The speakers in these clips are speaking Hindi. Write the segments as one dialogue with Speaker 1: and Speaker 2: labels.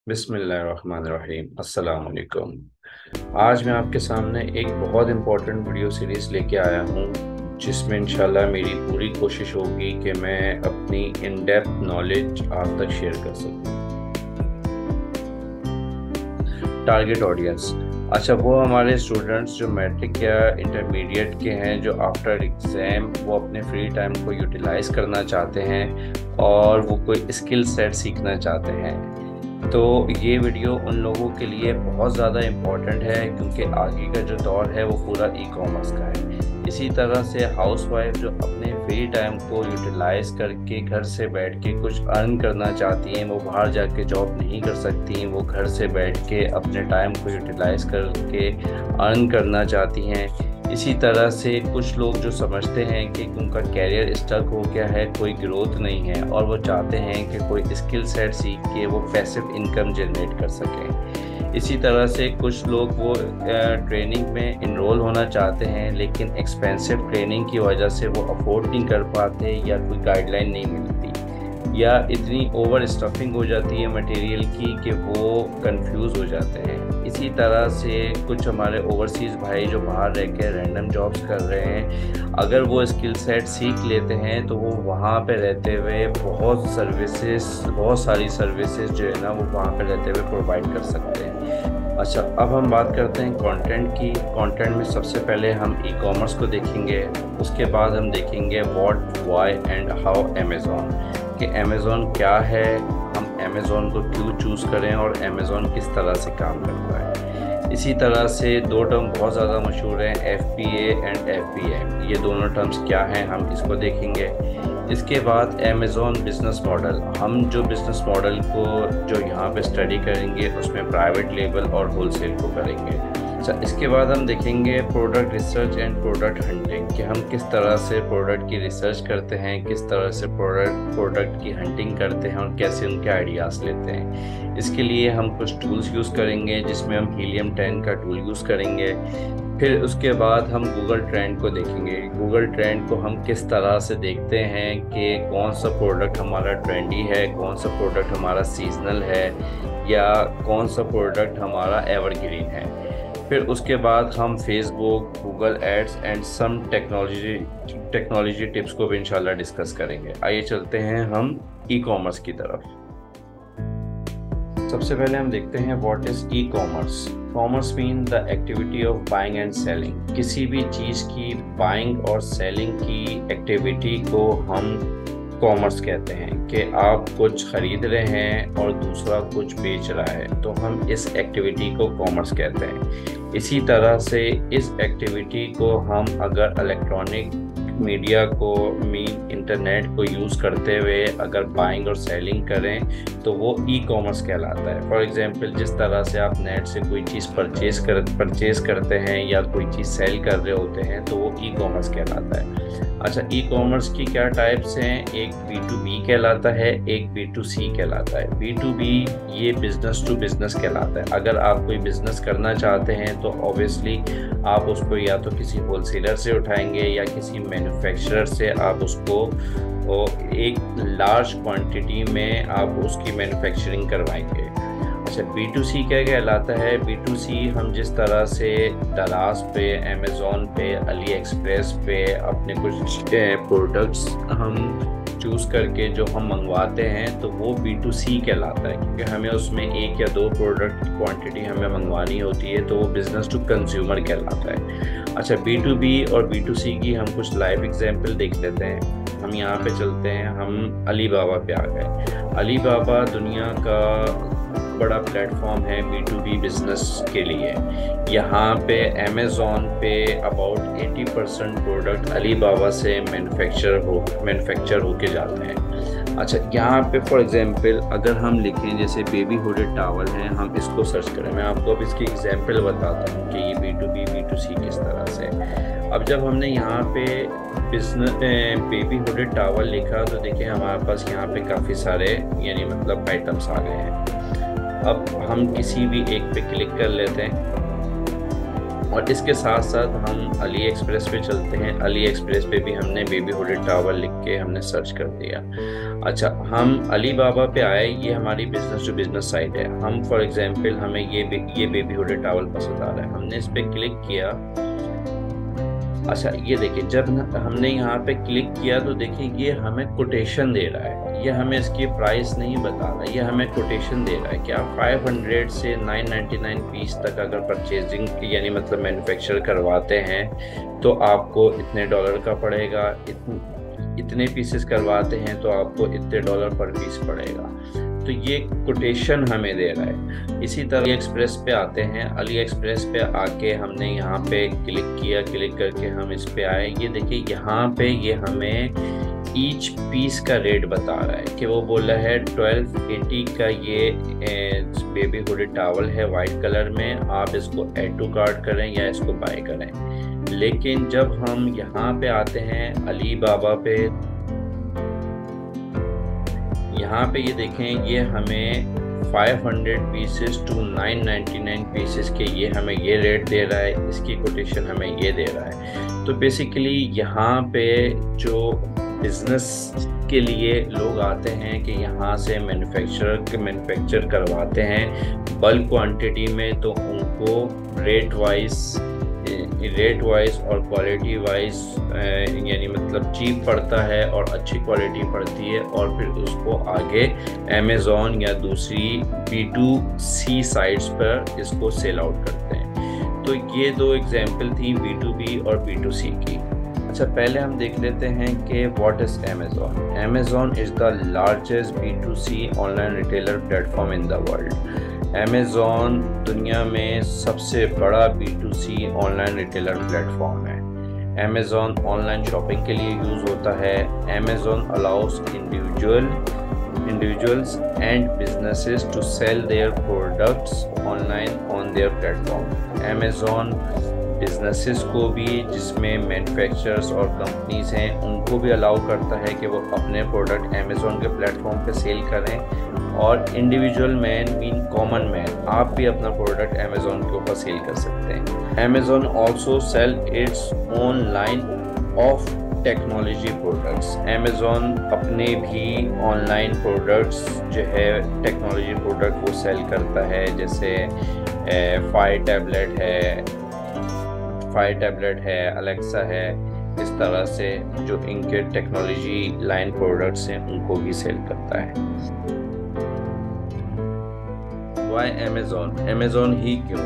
Speaker 1: बिस्मिल्लाहिर्रहमानिर्रहीम अस्सलाम वालेकुम। आज मैं आपके सामने एक बहुत इम्पोर्टेंट वीडियो सीरीज़ लेके आया हूँ, जिसमें इंशाल्लाह मेरी पूरी कोशिश होगी कि मैं अपनी इन डेप्थ नॉलेज आप तक शेयर कर सकूँ। टारगेट ऑडियंस, अच्छा वो हमारे स्टूडेंट्स जो मैट्रिक या इंटरमीडिएट के हैं, जो आफ्टर एग्ज़ाम वो अपने फ्री टाइम को यूटिलाइज़ करना चाहते हैं और वो कोई स्किल सेट सीखना चाहते हैं। तो ये वीडियो उन लोगों के लिए बहुत ज़्यादा इम्पॉर्टेंट है, क्योंकि आगे का जो दौर है वो पूरा ई कॉमर्स का है। इसी तरह से हाउसवाइफ जो अपने फ्री टाइम को यूटिलाइज़ करके घर से बैठ के कुछ अर्न करना चाहती हैं, वो बाहर जाके जॉब नहीं कर सकती, वो घर से बैठ के अपने टाइम को यूटिलाइज़ करके अर्न करना चाहती हैं। इसी तरह से कुछ लोग जो समझते हैं कि उनका कैरियर स्टक हो गया है, कोई ग्रोथ नहीं है, और वो चाहते हैं कि कोई स्किल सेट सीख के वो पैसिव इनकम जनरेट कर सकें। इसी तरह से कुछ लोग वो ट्रेनिंग में इनरोल होना चाहते हैं, लेकिन एक्सपेंसिव ट्रेनिंग की वजह से वो अफोर्ड नहीं कर पाते, या कोई गाइडलाइन नहीं मिलती, या इतनी ओवर स्टफिंग हो जाती है मटेरियल की कि वो कंफ्यूज हो जाते हैं। इसी तरह से कुछ हमारे ओवरसीज़ भाई जो बाहर रह के रैंडम जॉब्स कर रहे हैं, अगर वो स्किल सेट सीख लेते हैं तो वो वहाँ पे रहते हुए बहुत सारी सर्विसेज जो है ना, वो वहाँ पे रहते हुए प्रोवाइड कर सकते हैं। अच्छा, अब हम बात करते हैं कंटेंट की। कंटेंट में सबसे पहले हम ई कॉमर्स को देखेंगे, उसके बाद हम देखेंगे what, why and how Amazon, कि अमेज़ॉन क्या है, हम अमेज़ॉन को क्यों चूज़ करें, और अमेज़ॉन किस तरह से काम करता है। इसी तरह से दो टर्म बहुत ज़्यादा मशहूर हैं, FBA एंड FBM, ये दोनों टर्म्स क्या हैं हम इसको देखेंगे। इसके बाद अमेज़ॉन बिज़नेस मॉडल, हम जो बिज़नेस मॉडल को जो यहाँ पे स्टडी करेंगे उसमें प्राइवेट लेबल और होलसेल को करेंगे। अच्छा, इसके बाद हम देखेंगे product research and product hunting, कि हम किस तरह से प्रोडक्ट की रिसर्च करते हैं, किस तरह से प्रोडक्ट की हंटिंग करते हैं और कैसे उनके आइडियाज़ लेते हैं। इसके लिए हम कुछ टूल्स यूज़ करेंगे, जिसमें हम हीलियम 10 का टूल यूज़ करेंगे। फिर उसके बाद हम गूगल ट्रेंड को देखेंगे। गूगल ट्रेंड को हम किस तरह से देखते हैं कि कौन सा प्रोडक्ट हमारा ट्रेंडी है, कौन सा प्रोडक्ट हमारा सीजनल है, या कौन सा प्रोडक्ट हमारा एवरग्रीन है। फिर उसके बाद हम Facebook, Google ads and some technology tips को भी इंशाल्लाह डिस्कस करेंगे। आइए चलते हैं हम ई कॉमर्स की तरफ। सबसे पहले हम देखते हैं what is e commerce. Commerce mean the activity of buying and selling. किसी भी चीज़ की बाइंग और सेलिंग की एक्टिविटी को हम कॉमर्स कहते हैं, कि आप कुछ खरीद रहे हैं और दूसरा कुछ बेच रहा है, तो हम इस एक्टिविटी को कॉमर्स कहते हैं। इसी तरह से इस एक्टिविटी को हम अगर इलेक्ट्रॉनिक मीडिया को इंटरनेट को यूज़ करते हुए अगर बाइंग और सेलिंग करें तो वो ई कॉमर्स कहलाता है। फॉर एग्जांपल, जिस तरह से आप नेट से कोई चीज़ परचेज़ करते हैं या कोई चीज़ सेल कर रहे होते हैं, तो वो ई कॉमर्स कहलाता है। अच्छा, ई कॉमर्स की क्या टाइप्स हैं? एक B2B कहलाता है, एक B2C कहलाता है। B2B ये बिज़नेस टू बिज़नेस कहलाता है। अगर आप कोई बिज़नेस करना चाहते हैं तो ऑब्वियसली आप उसको या तो किसी होलसेलर से उठाएंगे या किसी मैन्युफैक्चरर से आप उसको एक लार्ज क्वांटिटी में आप उसकी मैन्युफैक्चरिंग करवाएंगे। अच्छा, B2C क्या कहलाता है? B2C हम जिस तरह से दराज पे, अमेज़ॉन पे, अली एक्सप्रेस पे अपने कुछ प्रोडक्ट्स हम चूज़ करके जो हम मंगवाते हैं, तो वो B2C कहलाता है, क्योंकि हमें उसमें एक या दो प्रोडक्ट की क्वांटिटी हमें मंगवानी होती है, तो वो बिज़नेस टू कंज्यूमर कहलाता है। अच्छा, B2B और B2C की हम कुछ लाइव एग्जांपल देख लेते हैं। हम यहाँ पे चलते हैं, हम अलीबाबा पे आ गए। अलीबाबा दुनिया का बड़ा प्लेटफॉर्म है B2B बिज़नेस के लिए। यहाँ पे अमेज़ॉन पे अबाउट 80% प्रोडक्ट अलीबाबा से मैन्युफैक्चर होके जाते हैं। अच्छा, यहाँ पे फॉर एग्जांपल अगर हम लिखें जैसे बेबी हुडेड टॉवल है, हम इसको सर्च करें, मैं आपको अब इसकी एग्जांपल बताता हूँ कि ये B2B B2C किस तरह से। अब जब हमने यहाँ पे बेबी हुडेड टॉवल लिखा, तो देखिए हमारे पास यहाँ पे काफ़ी सारे यानी मतलब आइटम्स आ गए हैं। अब हम किसी भी एक पे क्लिक कर लेते हैं। और इसके साथ साथ हम अली एक्सप्रेस पे चलते हैं। अली एक्सप्रेस पे भी हमने बेबी हुडेड टॉवल लिख के हमने सर्च कर दिया। अच्छा, हम अली बाबा पे आए, ये हमारी बिजनेस टू बिजनेस साइट है। हम फॉर एग्जांपल हमें ये बेबी हुडेड टॉवल पसंद आ रहा है, हमने इस पर क्लिक किया। अच्छा, ये देखिए जब हमने यहाँ पे क्लिक किया तो देखिए ये हमें कोटेशन दे रहा है, ये हमें इसकी प्राइस नहीं बता रहा, ये हमें कोटेशन दे रहा है कि आप 500 से 999 पीस तक अगर परचेजिंग यानी मतलब मैन्युफैक्चर करवाते हैं तो आपको इतने डॉलर का पड़ेगा, इतने पीसेस करवाते हैं तो आपको इतने डॉलर पर पीस पड़ेगा। तो ये कोटेशन हमें दे रहा है। इसी तरह अली एक्सप्रेस पे आते हैं। अली एक्सप्रेस पे आके हमने यहाँ पे क्लिक किया, क्लिक करके हम इस पे आए। ये देखिए यहाँ पे ये हमें ईच पीस का रेट बता रहा है कि वो बोल रहा है 1280 का ये बेबी हुडेड टॉवल है वाइट कलर में, आप इसको ऐड टू कार्ट करें या इसको बाय करें। लेकिन जब हम यहाँ पे आते हैं अली बाबा पे, यहाँ पे ये देखें ये हमें 500 पीसेस टू 999 पीसेस के ये हमें ये रेट दे रहा है, इसकी कोटेशन हमें ये दे रहा है। तो बेसिकली यहाँ पे जो बिजनेस के लिए लोग आते हैं कि यहाँ से मैन्युफैक्चर करवाते हैं बल्क क्वांटिटी में, तो उनको रेट वाइज और क्वालिटी वाइज यानी मतलब चीप पड़ता है और अच्छी क्वालिटी पड़ती है, और फिर उसको आगे अमेज़ॉन या दूसरी B2C साइट्स पर इसको सेल आउट करते हैं। तो ये दो एग्जांपल थी B2B और B2C की। अच्छा, पहले हम देख लेते हैं कि what is Amazon. Amazon is the largest B2C online retailer platform in the world. Amazon दुनिया में सबसे बड़ा B2C ऑनलाइन रिटेलर प्लेटफॉर्म है। अमेज़ॉन ऑनलाइन शॉपिंग के लिए यूज़ होता है। Amazon allow us individuals and businesses to sell their products online on their platform. Amazon businesses को भी, जिसमें मैन्युफैक्चरर्स और कंपनीज हैं, उनको भी अलाउ करता है कि वो अपने प्रोडक्ट अमेज़ॉन के प्लेटफॉर्म पे सेल करें। और individual man mean common man, आप भी अपना प्रोडक्ट अमेज़ॉन के ऊपर सेल कर सकते हैं। Amazon also sell its own line of technology products. Amazon अपने भी ऑनलाइन प्रोडक्ट्स जो है टेक्नोलॉजी प्रोडक्ट वो सेल करता है, जैसे फायर टैबलेट है, अलेक्सा है। इस तरह से जो इनके टेक्नोलॉजी लाइन प्रोडक्ट्स हैं उनको भी सेल करता है। वाई अमेज़ॉन ही क्यों?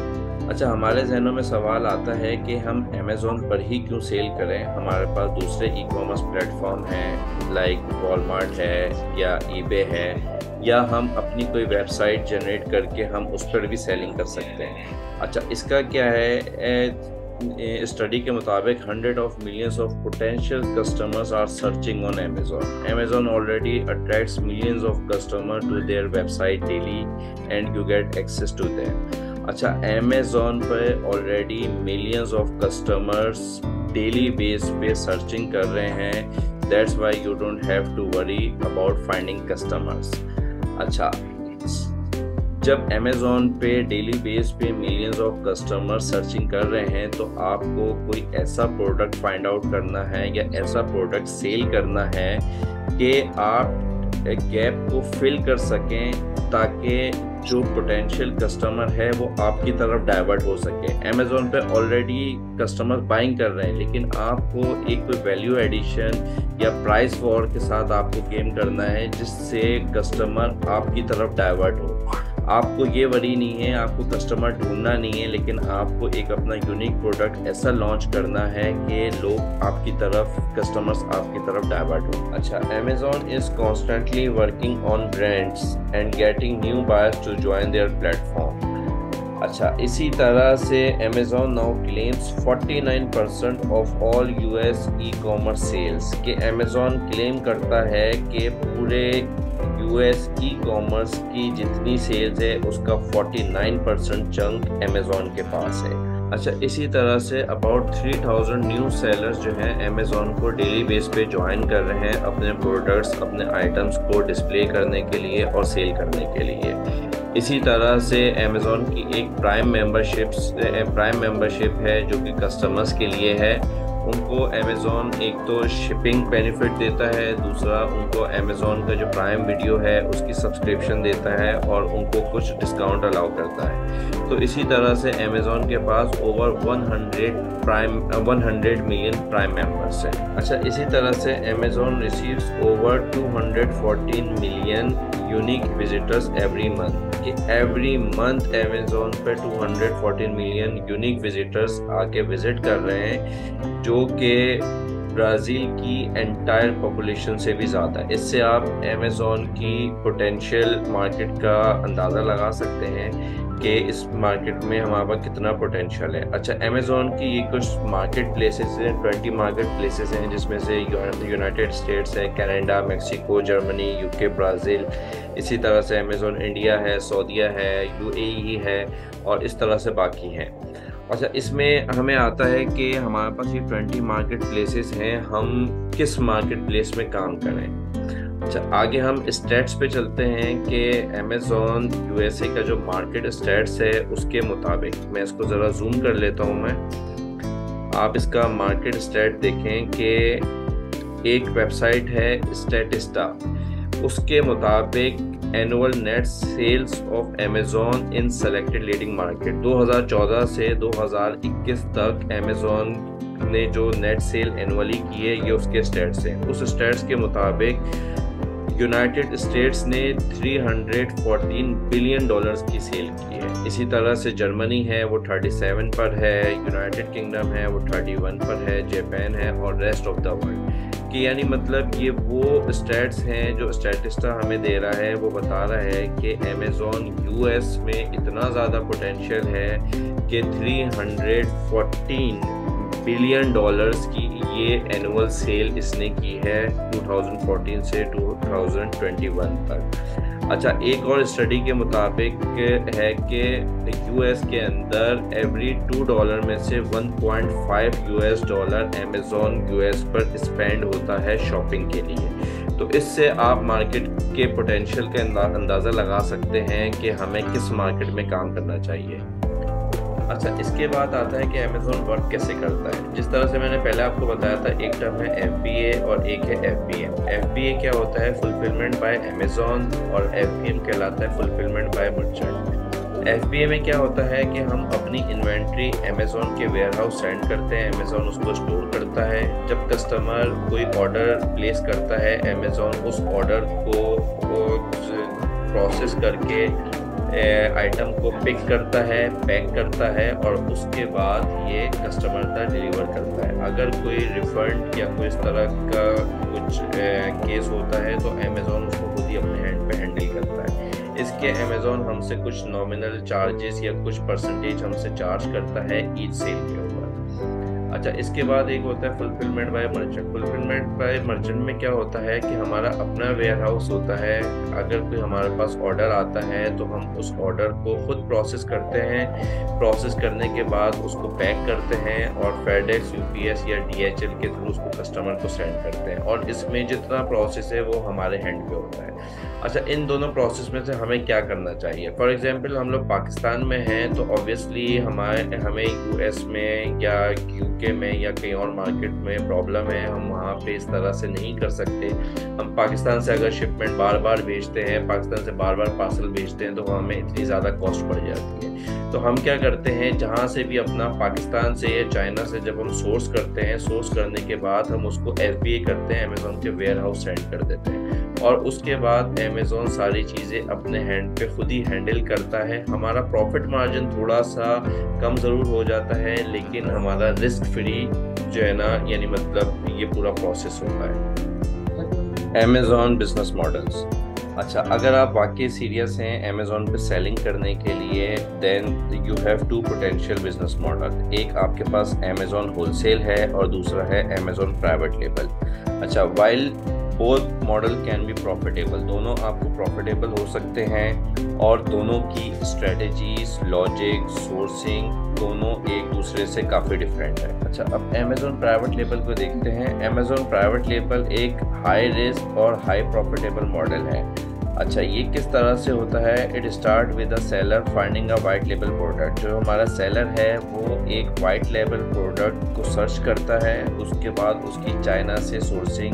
Speaker 1: अच्छा, हमारे जहनों में सवाल आता है कि हम अमेज़ॉन पर ही क्यों सेल करें। हमारे पास दूसरे ई कॉमर्स प्लेटफॉर्म हैं लाइक वॉलमार्ट है या ईबे है, या हम अपनी कोई वेबसाइट जनरेट करके हम उस पर भी सेलिंग कर सकते हैं। अच्छा, इसका क्या है, स्टडी के मुताबिक 100 of millions of potential customers are searching on Amazon. Amazon already attracts millions of customers to their website daily and you get access to them. अच्छा, Amazon पे already millions of customers daily base पे सर्चिंग कर रहे हैं। That's why you don't have to worry about finding customers. अच्छा, जब Amazon पे डेली बेस पे मिलियंस ऑफ कस्टमर सर्चिंग कर रहे हैं तो आपको कोई ऐसा प्रोडक्ट फाइंड आउट करना है या ऐसा प्रोडक्ट सेल करना है कि आप गैप को फिल कर सकें, ताकि जो पोटेंशियल कस्टमर है वो आपकी तरफ डाइवर्ट हो सके। Amazon पे ऑलरेडी कस्टमर बाइंग कर रहे हैं, लेकिन आपको एक कोई वैल्यू एडिशन या प्राइस वॉर के साथ आपको गेम करना है जिससे कस्टमर आपकी तरफ डाइवर्ट हो। आपको ये वरी नहीं है, आपको कस्टमर ढूंढना नहीं है, लेकिन आपको एक अपना यूनिक प्रोडक्ट ऐसा लॉन्च करना है कि लोग आपकी तरफ, कस्टमर्स आपकी तरफ डाइवर्ट हो। अच्छा, Amazon is constantly working on brands and getting new buyers to join their platform. अच्छा, इसी तरह से Amazon now claims 49% of all US e-commerce sales के Amazon क्लेम करता है कि पूरे US ई-कॉमर्स की जितनी सेल्स है उसका 49% चंक Amazon के पास है। अच्छा, इसी तरह से अबाउट 3000 न्यू सेलर्स जो हैं Amazon को डेली बेस पे ज्वाइन कर रहे हैं अपने प्रोडक्ट्स, अपने आइटम्स को डिस्प्ले करने के लिए और सेल करने के लिए। इसी तरह से अमेज़ॉन की एक प्राइम मेंबरशिप है जो कि कस्टमर्स के लिए है। उनको अमेज़ॉन एक तो शिपिंग बेनिफिट देता है, दूसरा उनको अमेज़ॉन का जो प्राइम वीडियो है उसकी सब्सक्रिप्शन देता है और उनको कुछ डिस्काउंट अलाउ करता है। तो इसी तरह से अमेज़ॉन के पास ओवर 100 मिलियन प्राइम मेंबर्स हैं। अच्छा, इसी तरह से Amazon receives over 214 million unique visitors every month. कि एवरी मंथ अमेज़ॉन पे 214 मिलियन यूनिक विजिटर्स आके विजिट कर रहे हैं, जो कि ब्राज़ील की एंटायर पॉपुलेशन से भी ज़्यादा है। इससे आप अमेज़ॉन की पोटेंशियल मार्केट का अंदाज़ा लगा सकते हैं कि इस मार्केट में हमारे पास कितना पोटेंशियल है। अच्छा, अमेज़ॉन की ये कुछ मार्केट प्लेसेस हैं, 20 मार्केट प्लेसेस हैं, जिसमें से यूनाइटेड स्टेट्स है, Canada, Mexico, Germany, UK, Brazil. इसी तरह से अमेज़ॉन इंडिया है, सऊदीया है, यूएई है और इस तरह से बाकी हैं। अच्छा, इसमें हमें आता है कि हमारे पास ये 20 मार्केट प्लेसेस हैं, हम किस मार्केट प्लेस में काम करें। अच्छा, आगे हम स्टैट्स पे चलते हैं कि अमेज़ॉन यूएसए का जो मार्केट स्टैट्स है उसके मुताबिक, मैं इसको ज़रा जूम कर लेता हूँ आप इसका मार्केट स्टैट देखें कि एक वेबसाइट है स्टैटिस्टा, उसके मुताबिक annual net sales of Amazon in selected leading market 2014 से 2021 तक अमेज़ॉन ने जो नेट सेल एनुअली की है ये उसके स्टैट्स हैं। उस स्टैट्स के मुताबिक यूनाइटेड स्टेट्स ने 314 बिलियन डॉलर्स की सेल की है। इसी तरह से जर्मनी है वो 37 पर है, यूनाइटेड किंगडम है वो 31 पर है, जापान है और रेस्ट ऑफ द वर्ल्ड कि यानी मतलब ये वो स्टैट्स हैं जो स्टैटिस्टा हमें दे रहा है। वो बता रहा है कि अमेज़ॉन यूएस में इतना ज़्यादा पोटेंशियल है कि 314 बिलियन डॉलर्स की ये एनुअल सेल इसने की है 2014 से 2021 तक। अच्छा, एक और स्टडी के मुताबिक है कि यूएस के अंदर एवरी $2 में से 1.5 US डॉलर अमेज़ॉन यूएस पर स्पेंड होता है शॉपिंग के लिए। तो इससे आप मार्केट के पोटेंशियल का अंदाज़ा लगा सकते हैं कि हमें किस मार्केट में काम करना चाहिए। अच्छा, इसके बाद आता है कि अमेज़ॉन वर्क कैसे करता है। जिस तरह से मैंने पहले आपको बताया था, एक टर्म है FBA और एक है FBM। FBA क्या होता है? फुलफिलमेंट बाय अमेज़ॉन, और FBM कहलाता है फुलफिलमेंट बाय मर्चेंट। FBA में क्या होता है कि हम अपनी इन्वेंट्री अमेज़ॉन के वेयरहाउस सेंड करते हैं, अमेज़ॉन उसको स्टोर करता है। जब कस्टमर कोई ऑर्डर प्लेस करता है, अमेज़ॉन उस ऑर्डर को प्रोसेस करके आइटम को पिक करता है, पैक करता है और उसके बाद ये कस्टमर तक डिलीवर करता है। अगर कोई रिफंड या कोई इस तरह का कुछ केस होता है तो अमेज़ॉन उसको खुद ही अपने हैंड पे हैंडल करता है। इसके अमेज़ॉन हमसे कुछ नॉमिनल चार्जेस या कुछ परसेंटेज हमसे चार्ज करता है ईच सेल के ऊपर। अच्छा, इसके बाद एक होता है fulfilment bye merchant. Fulfilment bye merchant में क्या होता है कि हमारा अपना वेयरहाउस होता है। अगर कोई हमारे पास ऑर्डर आता है तो हम उस ऑर्डर को खुद प्रोसेस करते हैं। प्रोसेस करने के बाद उसको पैक करते हैं और फेडेक्स, यूपीएस या DHL के थ्रू उसको कस्टमर को सेंड करते हैं, और इसमें जितना प्रोसेस है वो हमारे हैंड पे होता है। अच्छा, इन दोनों प्रोसेस में से हमें क्या करना चाहिए? फॉर एग्जांपल हम लोग पाकिस्तान में हैं तो ऑब्वियसली हमें यूएस में या यूके में या कहीं और मार्केट में प्रॉब्लम है, हम वहाँ पे इस तरह से नहीं कर सकते। हम पाकिस्तान से अगर शिपमेंट बार बार भेजते हैं, पाकिस्तान से बार बार पार्सल भेजते हैं तो हमें इतनी ज़्यादा कॉस्ट पड़ जाती है। तो हम क्या करते हैं, जहाँ से भी अपना पाकिस्तान से या चाइना से जब हम सोर्स करते हैं, सोर्स करने के बाद हम उसको FBA करते हैं, अमेज़ॉन के वेयरहाउस सेंड कर देते हैं और उसके बाद अमेज़ॉन सारी चीज़ें अपने हैंड पे खुद ही हैंडल करता है। हमारा प्रॉफिट मार्जिन थोड़ा सा कम ज़रूर हो जाता है, लेकिन हमारा रिस्क फ्री जो है ना, यानी मतलब ये पूरा प्रोसेस होता है। Amazon business models. अच्छा, अगर आप वाकई सीरियस हैं अमेज़ॉन पे सेलिंग करने के लिए, then you have two potential business model. एक आपके पास अमेज़ॉन होलसेल है और दूसरा है अमेज़ॉन प्राइवेट लेबल। अच्छा, while both model can be profitable, दोनों आपको प्रॉफिटेबल हो सकते हैं और दोनों की स्ट्रेटजीज, लॉजिक, सोर्सिंग दोनों एक दूसरे से काफ़ी डिफरेंट है। अच्छा, अब अमेज़ॉन प्राइवेट लेबल को देखते हैं। अमेज़ॉन प्राइवेट लेबल एक हाई रिस्क और हाई प्रॉफिटेबल मॉडल है। अच्छा, ये किस तरह से होता है? It start with a seller finding a white label product. जो हमारा सेलर है वो एक वाइट लेबल प्रोडक्ट को सर्च करता है, उसके बाद उसकी चाइना से सोर्सिंग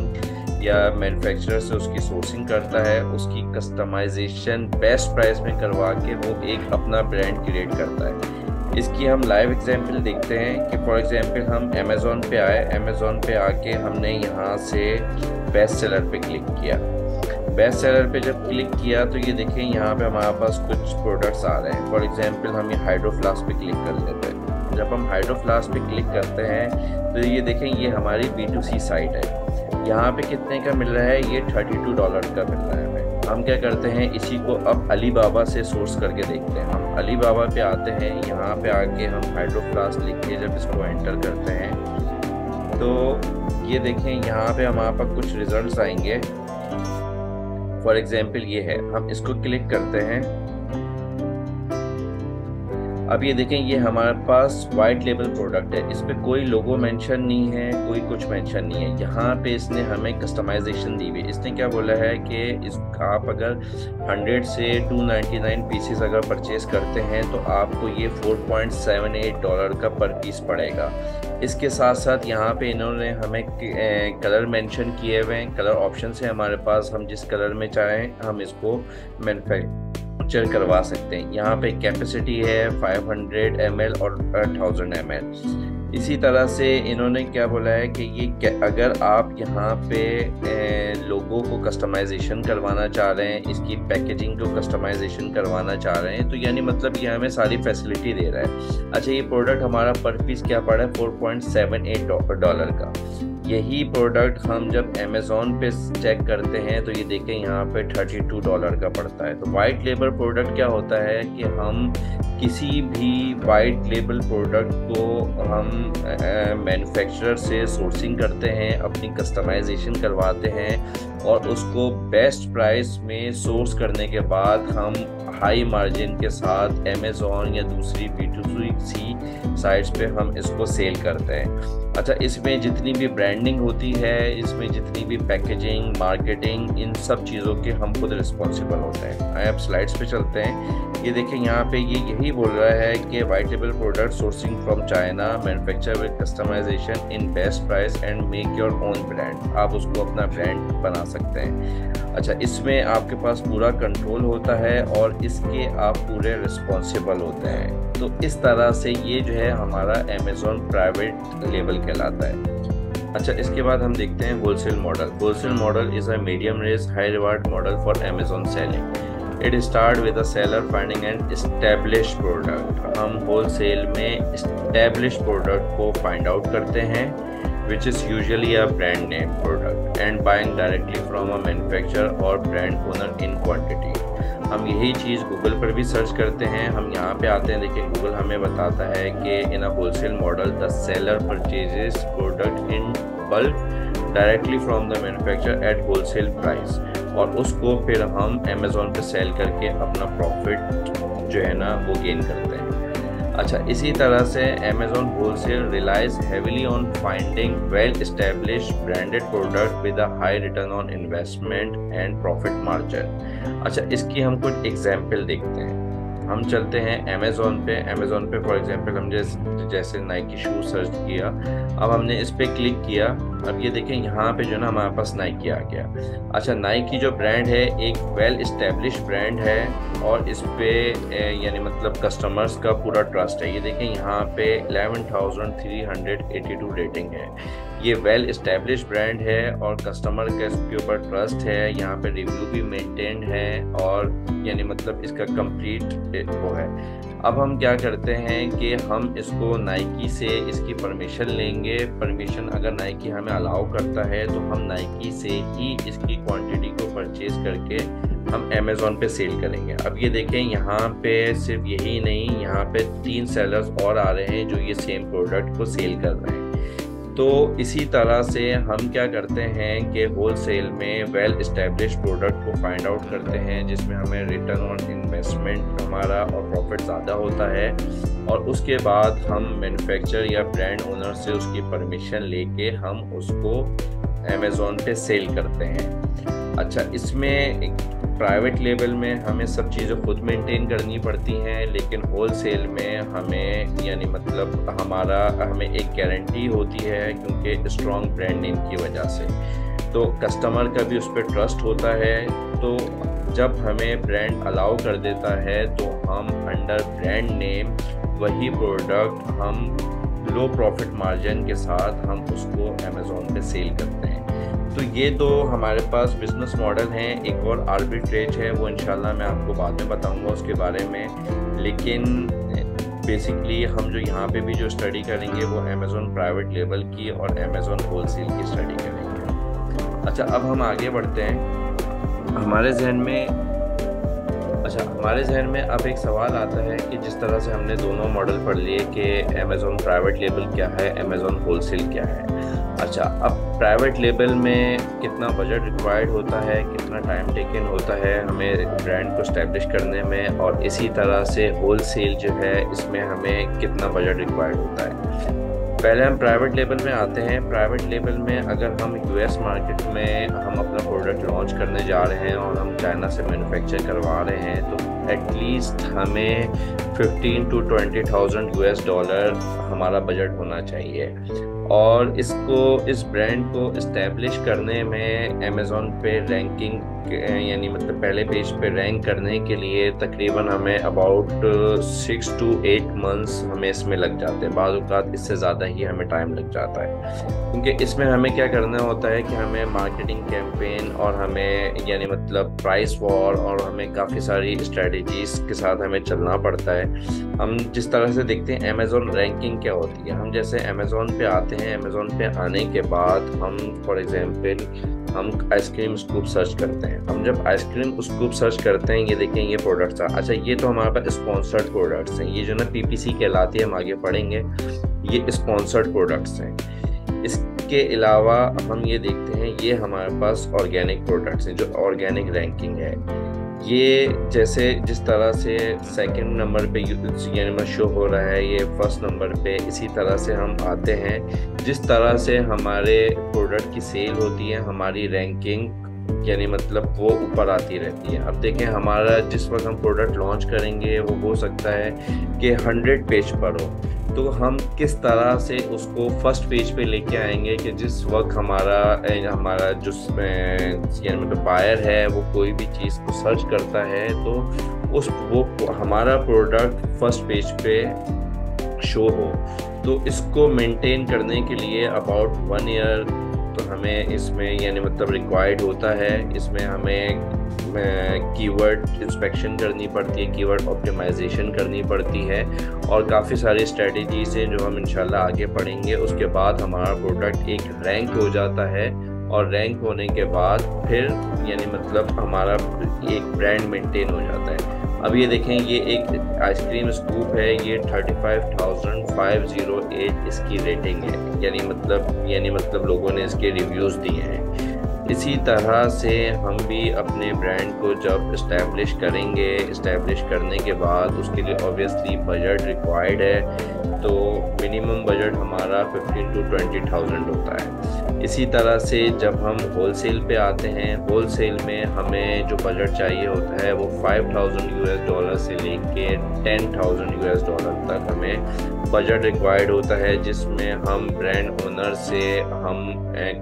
Speaker 1: या मैन्युफैक्चरर से उसकी सोर्सिंग करता है, उसकी कस्टमाइजेशन बेस्ट प्राइस में करवा के वो एक अपना ब्रांड क्रिएट करता है। इसकी हम लाइव एग्जांपल देखते हैं कि फॉर एग्जांपल हम अमेज़ॉन पे आए, अमेज़ॉन पे आके हमने यहाँ से बेस्ट सेलर पे क्लिक किया। बेस्ट सेलर पे जब क्लिक किया तो ये देखें यहाँ पे हमारे पास कुछ प्रोडक्ट्स आ रहे हैं। फॉर एग्जांपल हम ये हाइड्रो फ्लास्क पे क्लिक कर लेते हैं। जब हम हाइड्रो फ्लास्क पे क्लिक करते हैं तो ये देखें ये हमारी B2C साइट है। यहाँ पे कितने का मिल रहा है? ये $32 का मिल रहा है हमें। हम क्या करते हैं, इसी को अब अलीबाबा से सोर्स करके देखते हैं। हम अलीबाबा पे आते हैं, यहाँ पे आके हम हाइड्रो फ्लास्क लिख के जब इसको एंटर करते हैं तो ये देखें यहाँ पे हमारे पास कुछ रिजल्ट्स आएंगे। फॉर एग्जाम्पल ये है, हम इसको क्लिक करते हैं। अब ये देखें ये हमारे पास वाइट लेबल प्रोडक्ट है, इस पे कोई लोगो मेंशन नहीं है, कोई कुछ मेंशन नहीं है। यहाँ पे इसने हमें कस्टमाइजेशन दी हुई। इसने क्या बोला है कि इस आप अगर 100 से 299 पीसेस अगर परचेज करते हैं तो आपको ये $4.78 का पर पीस पड़ेगा। इसके साथ साथ यहाँ पे इन्होंने हमें कलर मेंशन किए हुए हैं। कलर ऑप्शन है हमारे पास, हम जिस कलर में चाहें हम इसको मैन्युफैक्चर करवा सकते हैं। यहाँ पे कैपेसिटी है 500 ml और 1000 ml। इसी तरह से इन्होंने क्या बोला है कि ये अगर आप यहाँ पे लोगो को कस्टमाइजेशन करवाना चाह रहे हैं, इसकी पैकेजिंग को कस्टमाइजेशन करवाना चाह रहे हैं, तो यानी मतलब ये हमें सारी फैसिलिटी दे रहा है। अच्छा, ये प्रोडक्ट हमारा पर पीस क्या पड़ा है? $4.78 का। यही प्रोडक्ट हम जब अमेज़ॉन पे चेक करते हैं तो ये देखें यहाँ पे $32 का पड़ता है। तो वाइट लेबल प्रोडक्ट क्या होता है कि हम किसी भी वाइट लेबल प्रोडक्ट को हम मैन्युफैक्चरर से सोर्सिंग करते हैं, अपनी कस्टमाइजेशन करवाते हैं और उसको बेस्ट प्राइस में सोर्स करने के बाद हम हाई मार्जिन के साथ अमेज़ॉन या दूसरी B2C साइट्स पे हम इसको सेल करते हैं। अच्छा, इसमें जितनी भी ब्रांडिंग होती है, इसमें जितनी भी पैकेजिंग, मार्केटिंग, इन सब चीज़ों के हम खुद रिस्पॉन्सिबल होते हैं। आइए अब स्लाइड्स पे चलते हैं। ये देखें यहाँ पे ये यही बोल रहा है कि white label product sourcing from China, manufacture with customisation in best price and make your own brand. आप उसको अपना ब्रांड बना सकते हैं। अच्छा, इसमें आपके पास पूरा कंट्रोल होता है और इसके आप पूरे रिस्पॉन्सिबल होते हैं। तो इस तरह से ये जो है हमारा अमेज़ॉन प्राइवेट लेबल कहलाता है। अच्छा, इसके बाद हम देखते हैं wholesale model. Wholesale model is a medium risk high reward model for Amazon selling. It start with a seller finding N establish product. हम होलसेल में एस्टेब्लिश प्रोडक्ट को फाइंड आउट करते हैं which is usually a brand name product and buying directly from a manufacturer or brand owner in quantity। हम यही चीज़ गूगल पर भी सर्च करते हैं। हम यहाँ पे आते हैं, देखिए गूगल हमें बताता है कि in a wholesale model the seller purchases product in bulk directly from the manufacturer at wholesale price, और उसको फिर हम अमेज़ॉन पे सेल करके अपना प्रॉफिट जो है ना वो गेन करते हैं। अच्छा, इसी तरह से Amazon wholesale relies heavily on finding well established branded product with a high return on investment and profit margin. अच्छा, इसकी हम कुछ एग्जांपल देखते हैं। हम चलते हैं अमेज़ॉन पे फॉर एग्जांपल हम जैसे नाइकी शूज सर्च किया, अब हमने इस पर क्लिक किया। अब ये देखें यहाँ पे जो ना हमारे पास नाइकी आ गया। अच्छा, नाइकी जो ब्रांड है एक वेल इस्टेब्लिश ब्रांड है और इस पे यानी मतलब कस्टमर्स का पूरा ट्रस्ट है। ये देखें यहाँ पे 11,382 रेटिंग है। ये वेल इस्टेब्लिश ब्रांड है और कस्टमर का इसके ऊपर ट्रस्ट है। यहाँ पे रिव्यू भी मेंटेन है और यानी मतलब इसका कंप्लीट वो है। अब हम क्या करते हैं कि हम इसको नाइकी से इसकी परमिशन लेंगे। परमिशन अगर नाइकी हमें अलाउ करता है तो हम नाइकी से ही इसकी क्वांटिटी को परचेज करके हम अमेज़ॉन पे सेल करेंगे। अब ये देखें यहाँ पे सिर्फ यही नहीं, यहाँ पे 3 सेलर्स और आ रहे हैं जो ये सेम प्रोडक्ट को सेल कर रहे हैं। तो इसी तरह से हम क्या करते हैं कि होलसेल में वेल इस्टेब्लिश प्रोडक्ट को फाइंड आउट करते हैं जिसमें हमें रिटर्न ऑन इन्वेस्टमेंट हमारा और प्रॉफिट ज़्यादा होता है, और उसके बाद हम मैन्युफैक्चरर या ब्रांड ओनर से उसकी परमिशन लेके हम उसको अमेज़ॉन पे सेल करते हैं। अच्छा, इसमें प्राइवेट लेवल में हमें सब चीज़ें खुद मेंटेन करनी पड़ती हैं, लेकिन होल सेल में हमें यानी मतलब हमें एक गारंटी होती है क्योंकि स्ट्रॉन्ग ब्रांड नेम की वजह से, तो कस्टमर का भी उस पर ट्रस्ट होता है। तो जब हमें ब्रांड अलाउ कर देता है तो हम अंडर ब्रांड नेम वही प्रोडक्ट हम लो प्रॉफिट मार्जिन के साथ हम उसको अमेज़ॉन पे सेल करते हैं। तो ये दो हमारे पास बिजनेस मॉडल हैं। एक और आर्बिट्रेज है, वो इंशाल्लाह मैं आपको बाद में बताऊंगा उसके बारे में, लेकिन बेसिकली हम जो यहाँ पे भी जो स्टडी करेंगे वो अमेज़ॉन प्राइवेट लेवल की और अमेज़ॉन होलसेल की स्टडी करेंगे। अच्छा, अब हम आगे बढ़ते हैं। हमारे जहन में अब एक सवाल आता है कि जिस तरह से हमने दोनों मॉडल पढ़ लिए कि अमेज़ॉन प्राइवेट लेबल क्या है, अमेज़ॉन होलसेल क्या है। अच्छा, अब प्राइवेट लेबल में कितना बजट रिक्वायर्ड होता है, कितना टाइम टेकन होता है हमें ब्रांड को इस्टेब्लिश करने में, और इसी तरह से होलसेल जो है इसमें हमें कितना बजट रिक्वायर्ड होता है। पहले हम प्राइवेट लेबल में आते हैं। प्राइवेट लेबल में अगर हम यूएस मार्केट में हम अपना प्रोडक्ट लॉन्च करने जा रहे हैं और हम चाइना से मैन्युफैक्चर करवा रहे हैं तो एटलीस्ट हमें 15 to 20,000 US डॉलर हमारा बजट होना चाहिए। और इस ब्रांड को इस्टेब्लिश करने में अमेज़ॉन पे रैंकिंग यानी मतलब पहले पेज पे रैंक करने के लिए तकरीबन हमें अबाउट 6 to 8 मंथ्स हमें इसमें लग जाते हैं। बाज़ औक़ात इससे ज़्यादा ही हमें टाइम लग जाता है, क्योंकि इसमें हमें क्या करना होता है कि हमें मार्केटिंग कैंपेन और हमें यानी मतलब प्राइस वॉर और हमें काफ़ी सारी स्ट्रेटजीज़ के साथ हमें चलना पड़ता है। हम जिस तरह से देखते हैं अमेज़ॉन रैंकिंग क्या होती है, हम जैसे अमेज़ॉन पे आते हैं, अमेज़ॉन पे आने के बाद हम फॉर एग्जांपल हम आइसक्रीम स्कूप सर्च करते हैं। हम जब आइसक्रीम स्कूप सर्च करते हैं, ये देखें ये प्रोडक्ट्स हैं। अच्छा, ये तो हमारे पास स्पॉन्सर्ड प्रोडक्ट्स हैं, ये जो ना पीपीसी कहलाती है, हम आगे पढ़ेंगे, ये स्पॉन्सर्ड प्रोडक्ट्स हैं। इसके अलावा हम ये देखते हैं ये हमारे पास ऑर्गेनिक प्रोडक्ट्स हैं, जो ऑर्गेनिक रैंकिंग है। ये जैसे जिस तरह से सेकंड नंबर पे यानी शो हो रहा है, ये फर्स्ट नंबर पे, इसी तरह से हम आते हैं। जिस तरह से हमारे प्रोडक्ट की सेल होती है, हमारी रैंकिंग यानी मतलब वो ऊपर आती रहती है। अब देखें, हमारा जिस वक्त हम प्रोडक्ट लॉन्च करेंगे वो हो सकता है कि 100 पेज पर हो, तो हम किस तरह से उसको फर्स्ट पेज पे लेके आएंगे कि जिस वक्त हमारा जो यानी मतलब बायर है वो कोई भी चीज़ को सर्च करता है तो वो हमारा प्रोडक्ट फर्स्ट पेज पे शो हो। तो इसको मेंटेन करने के लिए अबाउट 1 ईयर तो हमें इसमें यानी मतलब रिक्वायर्ड होता है। इसमें हमें कीवर्ड इंस्पेक्शन करनी पड़ती है, कीवर्ड ऑप्टिमाइजेशन करनी पड़ती है, और काफ़ी सारी स्ट्रेटजीज हैं जो हम इंशाल्लाह आगे पढ़ेंगे। उसके बाद हमारा प्रोडक्ट एक रैंक हो जाता है, और रैंक होने के बाद फिर यानी मतलब हमारा एक ब्रांड मेंटेन हो जाता है। अब ये देखें, ये एक आइसक्रीम स्कूप है, ये 35,508 इसकी रेटिंग है, यानी मतलब लोगों ने इसके रिव्यूज़ दिए हैं। इसी तरह से हम भी अपने ब्रांड को जब इस्टेब्लिश करेंगे, इस्टेब्लिश करने के बाद उसके लिए ऑब्वियसली बजट रिक्वायर्ड है, तो मिनिमम बजट हमारा 15 to 20,000 होता है। इसी तरह से जब हम होलसेल पे आते हैं, होलसेल में हमें जो बजट चाहिए होता है वो 5,000 US डॉलर से लेके 10,000 US डॉलर तक हमें बजट रिक्वायर्ड होता है, जिसमें हम ब्रांड ओनर से हम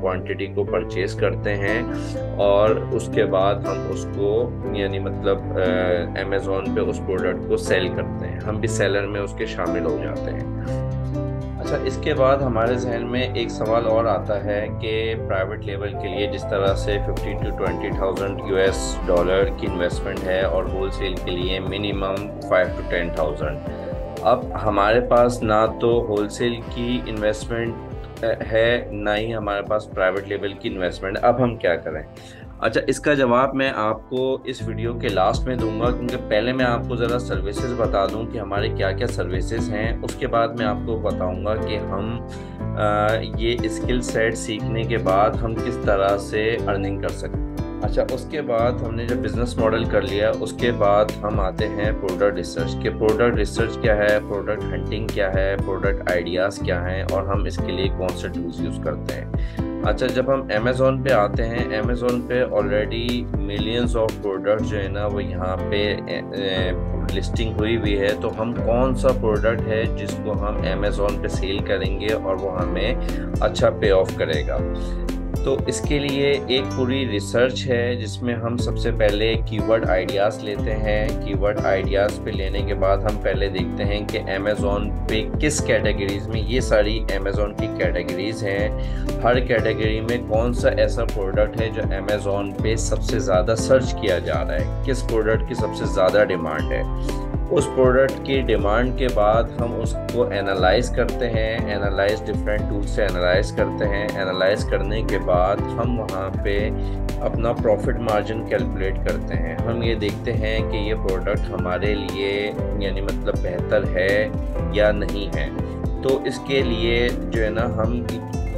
Speaker 1: क्वांटिटी को परचेज करते हैं और उसके बाद हम उसको यानी मतलब अमेज़ॉन पे उस प्रोडक्ट को सेल करते हैं। हम भी सेलर में उसके शामिल हो जाते हैं। अच्छा, इसके बाद हमारे जहन में एक सवाल और आता है कि प्राइवेट लेवल के लिए जिस तरह से 15 to 20,000 US डॉलर की इन्वेस्टमेंट है और होलसेल के लिए मिनिमम 5 to 10,000। अब हमारे पास ना तो होलसेल की इन्वेस्टमेंट है, ना ही हमारे पास प्राइवेट लेवल की इन्वेस्टमेंट। अब हम क्या करें? अच्छा, इसका जवाब मैं आपको इस वीडियो के लास्ट में दूंगा, क्योंकि पहले मैं आपको ज़रा सर्विसेज बता दूं कि हमारे क्या क्या सर्विसेज हैं। उसके बाद मैं आपको बताऊंगा कि हम ये स्किल सेट सीखने के बाद हम किस तरह से अर्निंग कर सकते हैं। अच्छा, उसके बाद हमने जब बिज़नेस मॉडल कर लिया, उसके बाद हम आते हैं प्रोडक्ट रिसर्च के। प्रोडक्ट रिसर्च क्या है, प्रोडक्ट हंटिंग क्या है, प्रोडक्ट आइडियाज़ क्या हैं, और हम इसके लिए कौन से टूल्स यूज़ करते हैं। अच्छा, जब हम अमेज़ोन पे आते हैं, अमेज़ोन पे ऑलरेडी मिलियंस ऑफ प्रोडक्ट जो है ना वो यहाँ पे लिस्टिंग हुई है। तो हम कौन सा प्रोडक्ट है जिसको हम अमेज़ोन पे सेल करेंगे और वो हमें अच्छा पे ऑफ करेगा। तो इसके लिए एक पूरी रिसर्च है जिसमें हम सबसे पहले कीवर्ड आइडियाज़ लेते हैं। कीवर्ड आइडियाज़ पे लेने के बाद हम पहले देखते हैं कि अमेज़ोन पे किस कैटेगरीज़ में, ये सारी अमेज़ोन की कैटेगरीज़ हैं, हर कैटेगरी में कौन सा ऐसा प्रोडक्ट है जो अमेज़ोन पे सबसे ज़्यादा सर्च किया जा रहा है, किस प्रोडक्ट की सबसे ज़्यादा डिमांड है। उस प्रोडक्ट की डिमांड के बाद हम उसको एनालाइज करते हैं, एनालाइज डिफरेंट टूल से एनालाइज करते हैं। एनालाइज करने के बाद हम वहाँ पे अपना प्रॉफिट मार्जिन कैलकुलेट करते हैं। हम ये देखते हैं कि ये प्रोडक्ट हमारे लिए यानी मतलब बेहतर है या नहीं है। तो इसके लिए जो है ना हम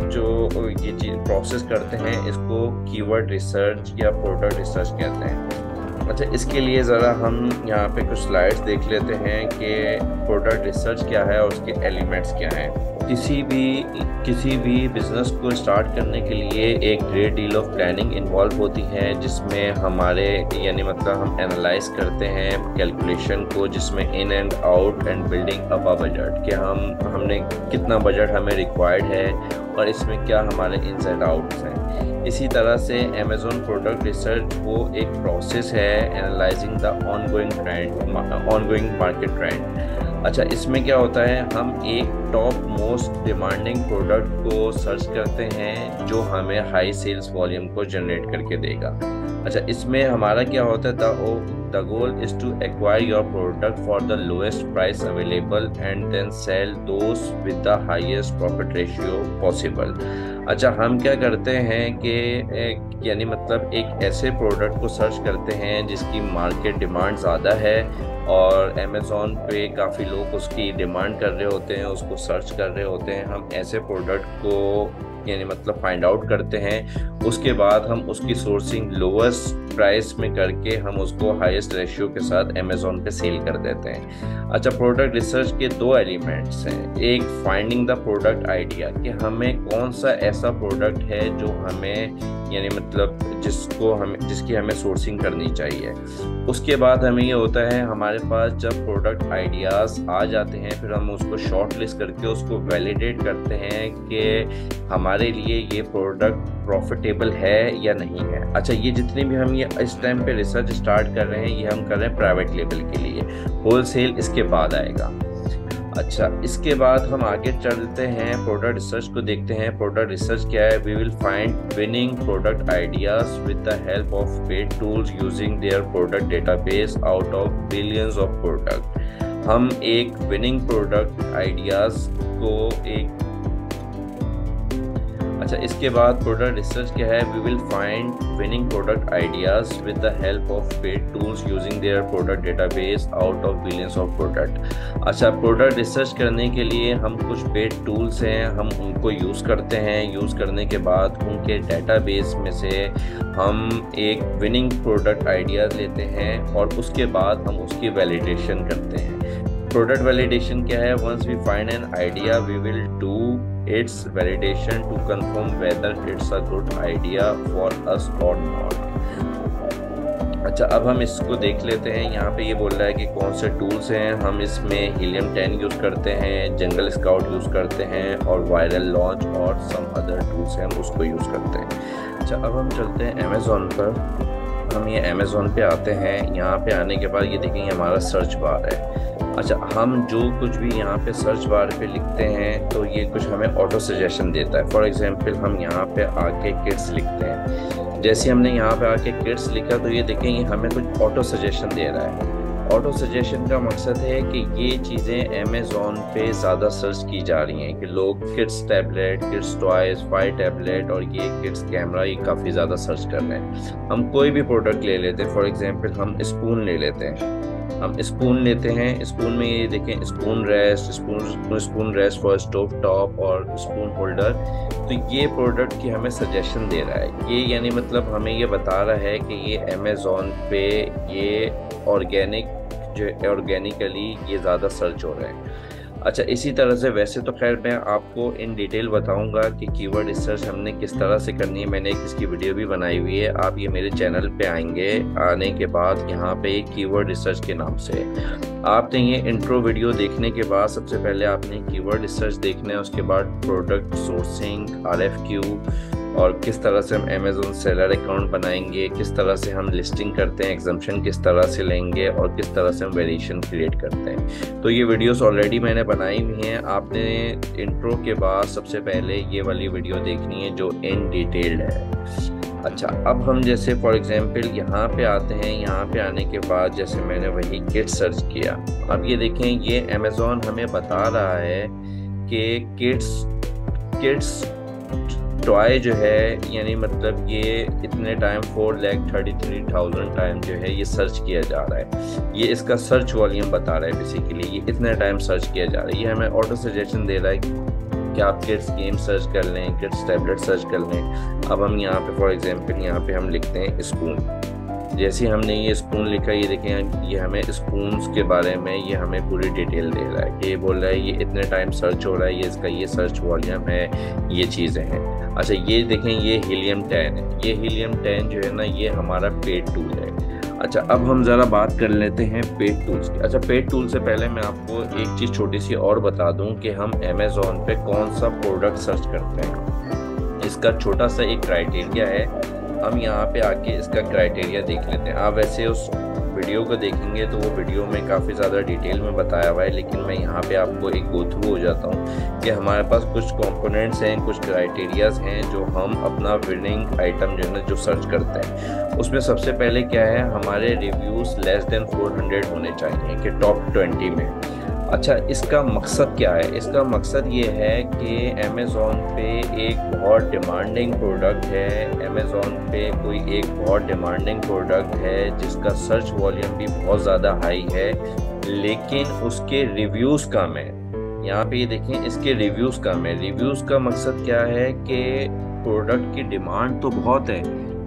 Speaker 1: जो ये चीज़ प्रोसेस करते हैं इसको कीवर्ड रिसर्च या प्रोडक्ट रिसर्च कहते हैं। अच्छा, इसके लिए ज़रा हम यहाँ पे कुछ स्लाइड्स देख लेते हैं कि प्रोडक्ट रिसर्च क्या है और उसके एलिमेंट्स क्या हैं। किसी भी बिज़नेस को स्टार्ट करने के लिए एक great deal of planning involve होती है, जिसमें हमारे यानी मतलब हम एनालाइज करते हैं कैलकुलेशन को, जिसमें in and out and building up a budget कि हमने कितना बजट हमें रिक्वायर्ड है और इसमें क्या हमारे इन्स एंड आउट्स हैं। इसी तरह से अमेज़ॉन प्रोडक्ट रिसर्च वो एक प्रोसेस है analysing the ongoing market trend. अच्छा, इसमें क्या होता है, हम एक टॉप मोस्ट डिमांडिंग प्रोडक्ट को सर्च करते हैं जो हमें हाई सेल्स वॉल्यूम को जनरेट करके देगा। अच्छा, इसमें हमारा क्या होता है, the goal is to acquire your product for the lowest price available and then sell those with the highest profit ratio possible. अच्छा, हम क्या करते हैं कि यानी मतलब एक ऐसे प्रोडक्ट को सर्च करते हैं जिसकी मार्केट डिमांड ज़्यादा है और अमेज़ॉन पे काफ़ी लोग उसकी डिमांड कर रहे होते हैं, उसको सर्च कर रहे होते हैं। हम ऐसे प्रोडक्ट को यानी मतलब फाइंड आउट करते हैं। उसके बाद हम उसकी सोर्सिंग लोवेस्ट प्राइस में करके हम उसको हाईएस्ट रेशियो के साथ अमेज़ॉन पे सेल कर देते हैं। अच्छा, प्रोडक्ट रिसर्च के दो एलिमेंट्स हैं। एक फाइंडिंग द प्रोडक्ट आइडिया कि हमें कौन सा ऐसा प्रोडक्ट है जो हमें यानी मतलब जिसकी हमें सोर्सिंग करनी चाहिए। उसके बाद हमें ये होता है, हमारे पास जब प्रोडक्ट आइडियाज़ आ जाते हैं फिर हम उसको शॉर्ट लिस्ट करके उसको वैलिडेट करते हैं कि हमारे लिए ये प्रोडक्ट प्रॉफिटेबल है या नहीं है। अच्छा, ये जितनी भी हम ये इस टाइम पे रिसर्च स्टार्ट कर रहे हैं ये हम कर रहे हैं प्राइवेट लेवल के लिए, होलसेल इसके बाद आएगा। अच्छा, इसके बाद हम आगे चलते हैं, प्रोडक्ट रिसर्च को देखते हैं। प्रोडक्ट रिसर्च क्या है, we will find winning product ideas with the help of paid tools using their product database out of billions of product. हम एक विनिंग प्रोडक्ट आइडियाज को एक अच्छा, इसके बाद प्रोडक्ट रिसर्च क्या है, we will find winning product ideas with the help of paid tools using their product database out of billions of product. अच्छा, प्रोडक्ट रिसर्च करने के लिए हम कुछ पेड टूल्स हैं, हम उनको यूज़ करते हैं। यूज़ करने के बाद उनके डेटाबेस में से हम एक विनिंग प्रोडक्ट आइडियाज लेते हैं और उसके बाद हम उसकी वैलिडेशन करते हैं। प्रोडक्ट वैलिडेशन क्या है, once we find an idea we will do its validation to confirm whether it's a good idea for us or not। अच्छा, अब हम इसको देख लेते हैं। यहाँ पे ये बोल रहा है कि कौन से टूल्स हैं। हम इसमें हीलियम 10 यूज़ करते हैं, जंगल स्काउट यूज़ करते हैं और वायरल लॉन्च और सम अदर टूल्स हैं, हम उसको यूज़ करते हैं। अच्छा, अब हम चलते हैं अमेज़ॉन पर। हम ये अमेज़ॉन पे आते हैं। यहाँ पे आने के बाद ये देखेंगे हमारा सर्च बार है। अच्छा, हम जो कुछ भी यहाँ पे सर्च बार पे लिखते हैं तो ये कुछ हमें ऑटो सजेशन देता है। फॉर एग्जांपल हम यहाँ पे आके किड्स लिखते हैं। जैसे हमने यहाँ पे आके किड्स लिखा तो ये देखेंगे हमें कुछ ऑटो सजेशन दे रहा है। ऑटो सजेशन का मकसद है कि ये चीज़ें अमेज़ॉन पे ज़्यादा सर्च की जा रही हैं कि लोग kids tablet, kids toys, fire tablet और ये किड्स कैमरा ये काफ़ी ज़्यादा सर्च कर रहे हैं। हम कोई भी प्रोडक्ट ले लेते हैं, फॉर एग्जांपल हम स्पून ले लेते हैं। हम स्पून लेते हैं, स्पून में ये देखें spoon rest for stove top और स्पून होल्डर। तो ये प्रोडक्ट की हमें सजेशन दे रहा है। ये यानी मतलब हमें ये बता रहा है कि ये अमेज़ॉन पे ये ऑर्गेनिकली ये ज़्यादा सर्च हो रहे हैं। अच्छा, इसी तरह से वैसे तो खैर मैं आपको इन डिटेल बताऊंगा कि कीवर्ड रिसर्च हमने किस तरह से करनी है। मैंने एक इसकी वीडियो भी बनाई हुई है, आप ये मेरे चैनल पे आएंगे, आने के बाद यहाँ पे कीवर्ड रिसर्च के नाम से आपने ये इंट्रो वीडियो देखने के बाद सबसे पहले आपने कीवर्ड रिसर्च देखना है, उसके बाद प्रोडक्ट सोर्सिंग, RFQ, और किस तरह से हम अमेज़न सेलर अकाउंट बनाएंगे, किस तरह से हम लिस्टिंग करते हैं, एग्जम्पशन किस तरह से लेंगे और किस तरह से हम वेरिएशन क्रिएट करते हैं। तो ये वीडियोस ऑलरेडी मैंने बनाई हुई हैं। आपने इंट्रो के बाद सबसे पहले ये वाली वीडियो देखनी है जो इन डिटेल्ड है। अच्छा, अब हम जैसे फॉर एग्जांपल यहाँ पे आते हैं। यहाँ पे आने के बाद जैसे मैंने वही किड्स सर्च किया, अब ये देखें ये अमेज़न हमें बता रहा है कि किड्स टॉय जो है, यानी मतलब ये इतने टाइम 4,33,000 टाइम जो है ये सर्च किया जा रहा है। ये इसका सर्च वॉल्यूम बता रहा है बेसिकली, ये इतने टाइम सर्च किया जा रहा है। ये हमें ऑटो सजेशन दे रहा है कि आप किड्स गेम सर्च कर लें, किड्स टैबलेट सर्च कर लें। अब हम यहाँ पे फॉर एग्जांपल यहाँ पे हम लिखते हैं स्पून। जैसे हमने ये स्पून लिखा, ये देखें ये हमें स्पून्स के बारे में ये हमें पूरी डिटेल दे रहा है कि ये बोल रहा है ये इतने टाइम सर्च हो रहा है, ये इसका ये सर्च वॉल्यूम है, ये चीज़ें हैं। अच्छा, ये देखें ये हीलियम 10 है। ये हीलियम 10 जो है ना ये हमारा पेड टूल है। अच्छा, अब हम ज़रा बात कर लेते हैं पेड टूल्स की। अच्छा, पेड टूल से पहले मैं आपको एक चीज़ छोटी सी और बता दूं कि हम अमेज़न पे कौन सा प्रोडक्ट सर्च करते हैं। इसका छोटा सा एक क्राइटेरिया है, हम यहाँ पे आके इसका क्राइटेरिया देख लेते हैं। आप वैसे उस वीडियो को देखेंगे तो वो वीडियो में काफ़ी ज़्यादा डिटेल में बताया हुआ है, लेकिन मैं यहाँ पे आपको एक गो थ्रू हो जाता हूँ कि हमारे पास कुछ कंपोनेंट्स हैं, कुछ क्राइटेरियाज हैं जो हम अपना विनिंग आइटम जो है ना जो सर्च करते हैं। उसमें सबसे पहले क्या है, हमारे रिव्यूज़ लेस देन 400 होने चाहिए कि टॉप 20 में। अच्छा, इसका मकसद क्या है? इसका मकसद ये है कि अमेज़न पे एक बहुत डिमांडिंग प्रोडक्ट है, अमेज़न पे कोई एक बहुत डिमांडिंग प्रोडक्ट है जिसका सर्च वॉल्यूम भी बहुत ज़्यादा हाई है, लेकिन उसके रिव्यूज़ कम है। यहाँ पे ये देखें इसके रिव्यूज़ कम है। रिव्यूज़ का मकसद क्या है कि प्रोडक्ट की डिमांड तो बहुत है,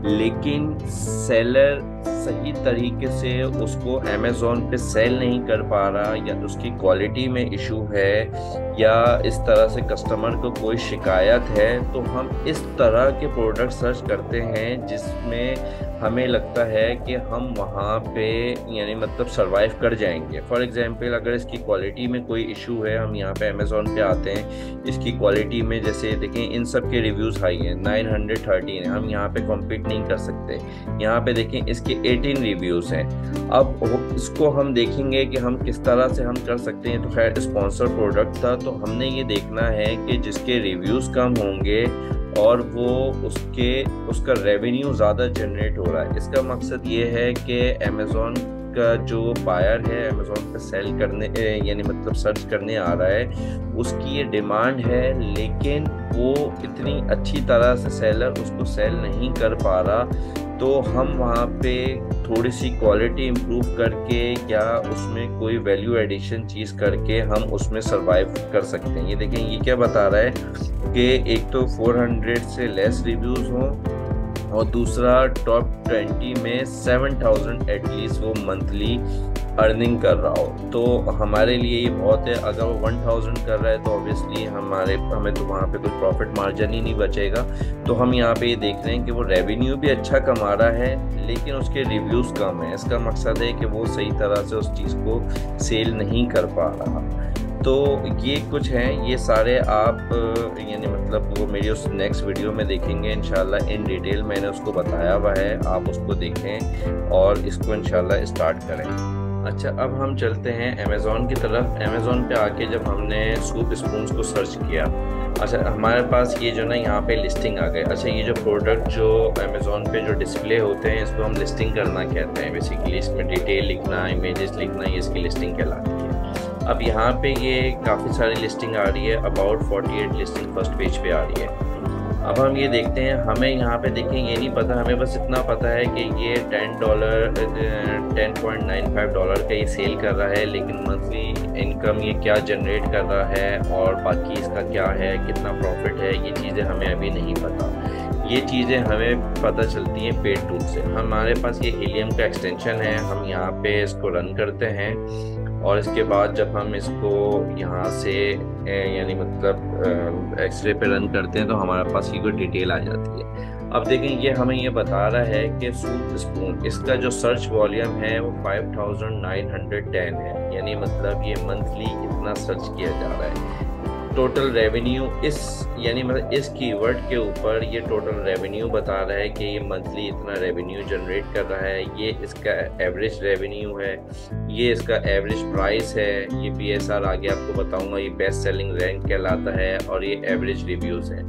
Speaker 1: लेकिन सेलर सही तरीके से उसको अमेज़न पे सेल नहीं कर पा रहा, या उसकी क्वालिटी में इशू है, या इस तरह से कस्टमर को कोई शिकायत है। तो हम इस तरह के प्रोडक्ट सर्च करते हैं जिसमें हमें लगता है कि हम वहाँ पे यानी मतलब सरवाइव कर जाएंगे। फॉर एग्जांपल अगर इसकी क्वालिटी में कोई इशू है, हम यहाँ पे अमेज़न पे आते हैं, इसकी क्वालिटी में जैसे देखें इन सब के रिव्यूज़ हाई हैं, 913 है, हम यहाँ पे कॉम्पीट नहीं कर सकते। यहाँ पे देखें इसके 18 रिव्यूज़ हैं। अब इसको हम देखेंगे कि हम किस तरह से हम कर सकते हैं। तो खैर स्पॉन्सर प्रोडक्ट था, तो हमने ये देखना है कि जिसके रिव्यूज़ कम होंगे और वो उसका रेवेन्यू ज़्यादा जनरेट हो रहा है। इसका मकसद ये है कि अमेज़न का जो बायर है अमेज़न पे सेल करने यानी मतलब सर्च करने आ रहा है, उसकी ये डिमांड है, लेकिन वो इतनी अच्छी तरह से सेलर उसको सेल नहीं कर पा रहा। तो हम वहाँ पे थोड़ी सी क्वालिटी इम्प्रूव करके या उसमें कोई वैल्यू एडिशन चीज़ करके हम उसमें सरवाइव कर सकते हैं। ये देखें ये क्या बता रहा है कि एक तो 400 से लेस रिव्यूज़ हों, और दूसरा टॉप 20 में 7,000 एटलीस्ट वो मंथली अर्निंग कर रहा हो। तो हमारे लिए ये बहुत है। अगर वो 1,000 कर रहा है तो ऑब्वियसली हमें तो वहाँ पे कोई प्रॉफिट मार्जिन ही नहीं बचेगा। तो हम यहाँ पे ये देख रहे हैं कि वो रेवेन्यू भी अच्छा कमा रहा है, लेकिन उसके रिव्यूज़ कम है। इसका मकसद है कि वो सही तरह से उस चीज़ को सेल नहीं कर पा रहा। तो ये कुछ हैं, ये सारे आप यानी मतलब वो मेरी उस नेक्स्ट वीडियो में देखेंगे इंशाल्लाह। इन डिटेल मैंने उसको बताया हुआ है, आप उसको देखें और इसको इंशाल्लाह स्टार्ट करें। अच्छा, अब हम चलते हैं अमेज़न की तरफ। अमेज़न पे आके जब हमने सूप स्पून्स को सर्च किया, अच्छा हमारे पास ये जो ना यहाँ पे लिस्टिंग आ गए। अच्छा, ये जो प्रोडक्ट जो अमेज़न पे जो डिस्प्ले होते हैं इसको हम लिस्टिंग करना कहते हैं बेसिकली। इसमें डिटेल लिखना, इमेजेस लिखना, ये इसकी लिस्टिंग कहलाती है। अब यहाँ पे ये काफ़ी सारी लिस्टिंग आ रही है, अबाउट 48 लिस्टिंग फर्स्ट पेज पे आ रही है। अब हम ये देखते हैं, हमें यहाँ पे देखें ये नहीं पता, हमें बस इतना पता है कि ये $10.95 का ये सेल कर रहा है, लेकिन मंथली इनकम ये क्या जनरेट कर रहा है और बाकी इसका क्या है, कितना प्रॉफिट है, ये चीज़ें हमें अभी नहीं पता। ये चीज़ें हमें पता चलती हैं पेड टूल से। हमारे पास ये हीलियम का एक्सटेंशन है, हम यहाँ पे इसको रन करते हैं और इसके बाद जब हम इसको यहाँ से यानी मतलब एक्सरे पे रन करते हैं तो हमारे पास ये कोई डिटेल आ जाती है। अब देखें ये हमें ये बता रहा है कि सूप स्पून इसका जो सर्च वॉल्यूम है वो 5910 है, यानी मतलब ये मंथली इतना सर्च किया जा रहा है। टोटल रेवेन्यू इस यानी मतलब इस कीवर्ड के ऊपर ये टोटल रेवेन्यू बता रहा है कि ये मंथली इतना रेवेन्यू जनरेट कर रहा है, ये इसका एवरेज रेवेन्यू है, ये इसका एवरेज प्राइस है, ये BSR आगे आपको बताऊंगा, ये बेस्ट सेलिंग रैंक कहलाता है, और ये एवरेज रिव्यूज़ है।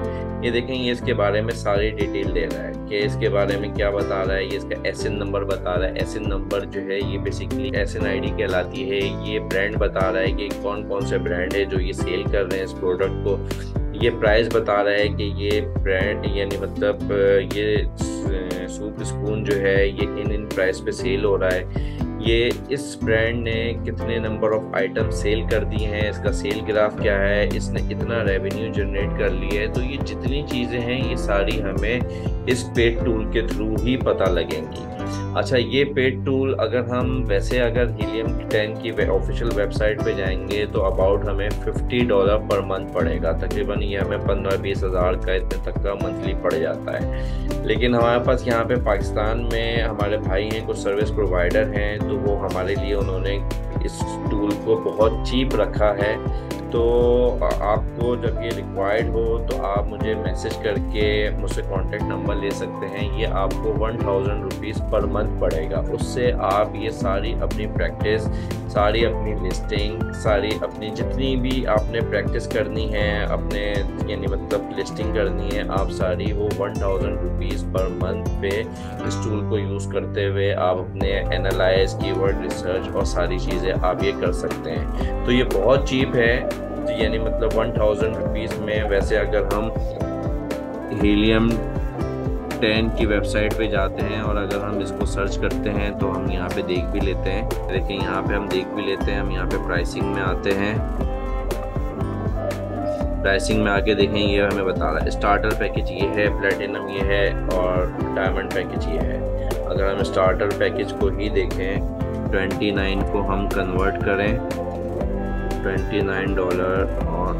Speaker 1: ये देखें ये इसके बारे में सारी डिटेल दे रहा है कि इसके बारे में क्या बता रहा है। ये इसका SN नंबर बता रहा है। SN नंबर जो है ये बेसिकली SN ID कहलाती है। ये ब्रांड बता रहा है कि कौन कौन से ब्रांड है जो ये सेल कर रहे हैं इस प्रोडक्ट को। ये प्राइस बता रहा है कि ये ब्रांड यानी मतलब ये सूप स्पून जो है ये इन प्राइस पे सेल हो रहा है। ये इस ब्रांड ने कितने नंबर ऑफ आइटम सेल कर दिए हैं, इसका सेल ग्राफ क्या है, इसने इतना रेवेन्यू जनरेट कर लिया है। तो ये जितनी चीज़ें हैं ये सारी हमें इस पेड टूल के थ्रू ही पता लगेंगी। अच्छा, ये पेड टूल अगर हम वैसे अगर हीलियम 10 की ऑफिशियल वेबसाइट पे जाएंगे तो अबाउट हमें $50 पर मंथ पड़ेगा। तकरीबन ये हमें 15-20 हज़ार का इतने तक का मंथली पड़ जाता है। लेकिन हमारे पास यहाँ पे पाकिस्तान में हमारे भाई हैं, कुछ सर्विस प्रोवाइडर हैं, तो वो हमारे लिए उन्होंने इस टूल को बहुत चीप रखा है। तो आपको जब ये रिक्वायर्ड हो तो आप मुझे मैसेज करके मुझसे कॉन्टेक्ट नंबर ले सकते हैं। ये आपको 1000 रुपीज़ पर मंथ पड़ेगा। उससे आप ये सारी अपनी प्रैक्टिस, सारी अपनी लिस्टिंग, सारी अपनी जितनी भी आपने प्रैक्टिस करनी है, अपने यानी मतलब लिस्टिंग करनी है, आप सारी वो 1000 रुपीज़ पर मंथ पे इस टूल को यूज़ करते हुए आप अपने एनालाइज, कीवर्ड रिसर्च और सारी चीज़ें आप ये कर सकते हैं। तो ये बहुत चीप है, यानी मतलब 1000 रुपीज़ में। वैसे अगर हम हीलियम 10 की वेबसाइट पे जाते हैं और अगर हम इसको सर्च करते हैं तो हम यहाँ पे देख भी लेते हैं। देखिए यहाँ पे हम देख भी लेते हैं। हम यहाँ पे प्राइसिंग में आते हैं। प्राइसिंग में आके देखें ये हमें बता रहा है स्टार्टर पैकेज ये है, प्लेटिनम ये है और डायमंड पैकेज ये है। अगर हम स्टार्टर पैकेज को ही देखें, 29 को हम कन्वर्ट करें $29 और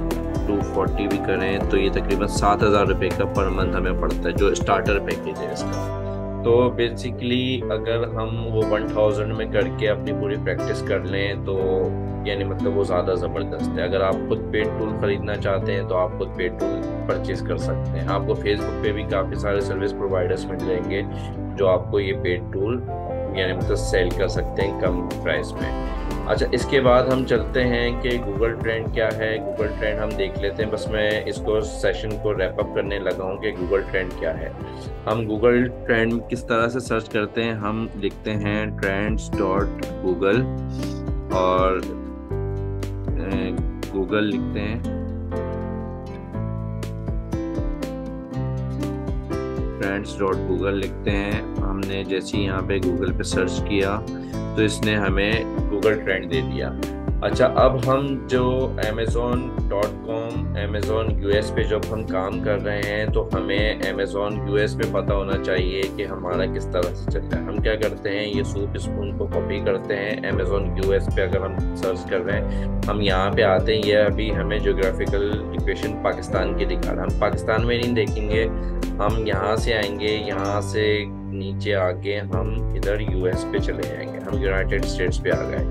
Speaker 1: 240 भी करें तो ये तकरीबन 7000 रुपये का पर मंथ हमें पड़ता है जो स्टार्टर पैकेज है इसका। तो बेसिकली अगर हम वो 1000 में करके अपनी पूरी प्रैक्टिस कर लें तो यानी मतलब वो ज़्यादा ज़बरदस्त है। अगर आप खुद पेड टूल ख़रीदना चाहते हैं तो आप खुद पेड टूल परचेज कर सकते हैं। आपको फेसबुक पे भी काफ़ी सारे सर्विस प्रोवाइडर्स मिल जाएंगे जो आपको ये पेड टूल यानी मतलब सेल कर सकते हैं कम प्राइस में। अच्छा, इसके बाद हम चलते हैं कि गूगल ट्रेंड क्या है। गूगल ट्रेंड हम देख लेते हैं। बस मैं इसको सेशन को रैप अप करने लगा हूँ कि गूगल ट्रेंड क्या है। हम गूगल ट्रेंड किस तरह से सर्च करते हैं, हम लिखते हैं trends.google और गूगल लिखते हैं। trends.google लिखते हैं। हमने जैसे ही यहाँ पे गूगल पे सर्च किया तो इसने हमें गूगल ट्रेंड दे दिया। अच्छा, अब हम जो amazon.com, Amazon US पे जब हम काम कर रहे हैं तो हमें Amazon US पे पता होना चाहिए कि हमारा किस तरह से चल रहा है। हम क्या करते हैं, ये सूप स्पून को कॉपी करते हैं। Amazon US पे अगर हम सर्च कर रहे हैं, हम यहाँ पे आते हैं। ये अभी हमें ज्योग्राफिकल लोकेशन पाकिस्तान की दिखा रहा है। हम पाकिस्तान में नहीं देखेंगे, हम यहाँ से आएंगे, यहाँ से नीचे आके हम इधर US पे चले जाएंगे। हम यूनाइटेड स्टेट्स पे आ गए।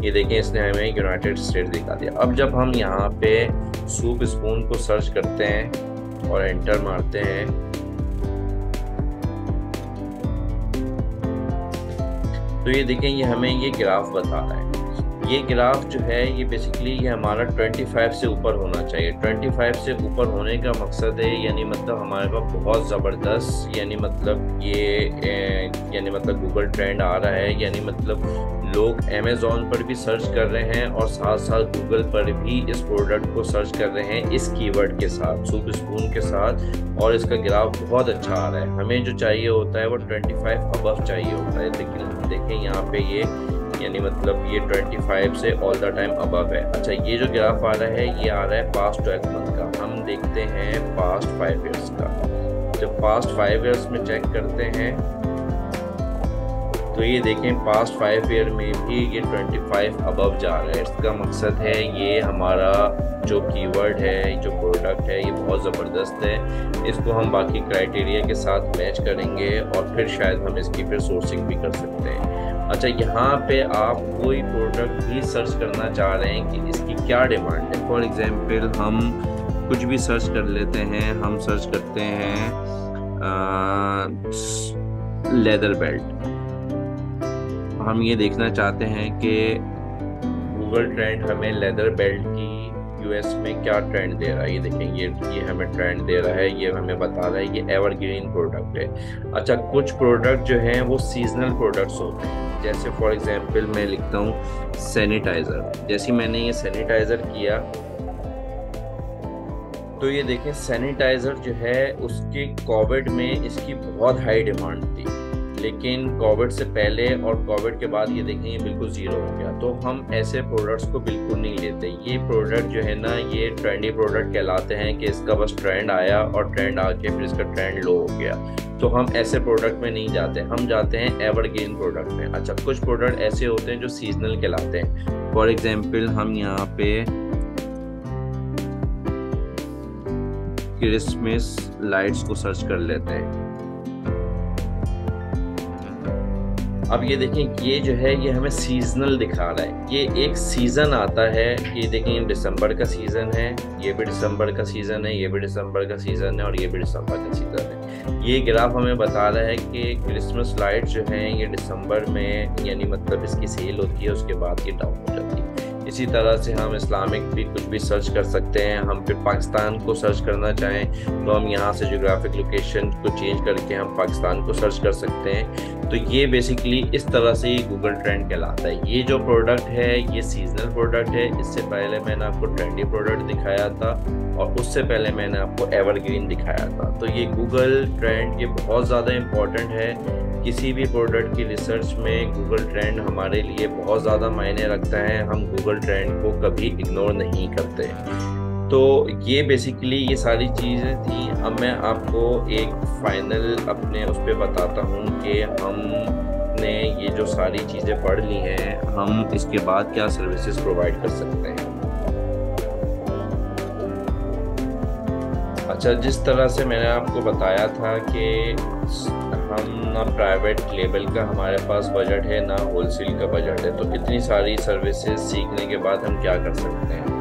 Speaker 1: ये देखें इसने हमें यूनाइटेड स्टेट्स दिखा दिया। अब जब हम यहाँ पे सूप स्पून को सर्च करते हैं और एंटर मारते हैं तो ये देखें ये हमें ये ग्राफ बता रहा है। ये ग्राफ जो है ये बेसिकली ये हमारा 25 से ऊपर होना चाहिए। 25 से ऊपर होने का मकसद है यानी मतलब हमारे पास बहुत ज़बरदस्त यानी मतलब ये यानी मतलब गूगल ट्रेंड आ रहा है। यानी मतलब लोग अमेज़ॉन पर भी सर्च कर रहे हैं और साथ साथ गूगल पर भी इस प्रोडक्ट को सर्च कर रहे हैं इस कीवर्ड के साथ, सूप स्पून के साथ, और इसका ग्राफ बहुत अच्छा आ रहा है। हमें जो चाहिए होता है वो 25 अबव चाहिए होता है, लेकिन देखें यहाँ पे ये यानी मतलब ये 25 से ऑल द टाइम अबव है। अच्छा, ये जो ग्राफ आ रहा है ये आ रहा है पास्ट 12 मंथ का। हम देखते हैं पास्ट 5 ईयर्स का। जब पास्ट 5 ईयर्स में चेक करते हैं तो ये देखें पास्ट 5 ईयर में भी ये 25 अबव जा रहा है। इसका मकसद है ये हमारा जो कीवर्ड है, जो प्रोडक्ट है, ये बहुत ज़बरदस्त है। इसको हम बाकी क्राइटेरिया के साथ मैच करेंगे और फिर शायद हम इसकी फिर सोर्सिंग भी कर सकते हैं। अच्छा, यहाँ पे आप कोई प्रोडक्ट भी सर्च करना चाह रहे हैं कि इसकी क्या डिमांड है। फॉर एग्जांपल हम कुछ भी सर्च कर लेते हैं। हम सर्च करते हैं लेदर बेल्ट। हम ये देखना चाहते हैं कि गूगल ट्रेंड हमें लेदर बेल्ट की यूएस में क्या ट्रेंड दे रहा है। ये देखें, ये हमें ट्रेंड दे रहा है, ये हमें बता रहा है ये एवरग्रीन प्रोडक्ट है। अच्छा, कुछ प्रोडक्ट जो हैं वो सीजनल प्रोडक्ट्स होते हैं। जैसे फॉर एग्जांपल मैं लिखता हूँ सैनिटाइज़र। जैसे मैंने ये सैनिटाइज़र किया तो ये देखें सैनिटाइज़र जो है उसके कोविड में इसकी बहुत हाई डिमांड थी, लेकिन कोविड से पहले और कोविड के बाद ये देखें ये बिल्कुल ज़ीरो हो गया। तो हम ऐसे प्रोडक्ट्स को बिल्कुल नहीं लेते। ये प्रोडक्ट जो है ना, ये ट्रेंडी प्रोडक्ट कहलाते हैं कि इसका बस ट्रेंड आया और ट्रेंड आके फिर इसका ट्रेंड लो हो गया। तो हम ऐसे प्रोडक्ट में नहीं जाते, हम जाते हैं एवरग्रीन प्रोडक्ट में। अच्छा, कुछ प्रोडक्ट ऐसे होते हैं जो सीजनल कहलाते हैं। फॉर एग्जाम्पल हम यहाँ पे क्रिसमस लाइट्स को सर्च कर लेते हैं। अब ये देखें, ये जो है ये हमें सीजनल दिखा रहा है। ये एक सीज़न आता है। ये देखें, ये दिसंबर का सीज़न है, ये भी दिसंबर का सीज़न है, ये भी दिसंबर का सीज़न है और ये भी दिसंबर का सीज़न है। ये ग्राफ हमें बता रहा है कि क्रिसमस लाइट्स जो हैं ये दिसंबर में, यानी मतलब इसकी सेल होती है, उसके बाद ये डाउन हो जाती है। इसी तरह से हम इस्लामिक भी कुछ भी सर्च कर सकते हैं। हम फिर पाकिस्तान को सर्च करना चाहें तो हम यहाँ से ज्योग्राफिक लोकेशन को चेंज करके हम पाकिस्तान को सर्च कर सकते हैं। तो ये बेसिकली इस तरह से ये गूगल ट्रेंड कहलाता है। ये जो प्रोडक्ट है ये सीजनल प्रोडक्ट है। इससे पहले मैंने आपको ट्रेंडी प्रोडक्ट दिखाया था और उससे पहले मैंने आपको एवरग्रीन दिखाया था। तो ये गूगल ट्रेंड ये बहुत ज़्यादा इम्पोर्टेंट है। किसी भी प्रोडक्ट की रिसर्च में गूगल ट्रेंड हमारे लिए बहुत ज़्यादा मायने रखता है। हम गूगल ट्रेंड को कभी इग्नोर नहीं करते। तो ये बेसिकली ये सारी चीज़ें थी। अब मैं आपको एक फाइनल अपने उस पर बताता हूँ कि हमने ये जो सारी चीज़ें पढ़ ली हैं, हम इसके बाद क्या सर्विसेज प्रोवाइड कर सकते हैं। अच्छा, जिस तरह से मैंने आपको बताया था कि हम ना प्राइवेट लेवल का हमारे पास बजट है, ना होलसेल का बजट है। तो इतनी सारी सर्विसेज सीखने के बाद हम क्या कर सकते हैं।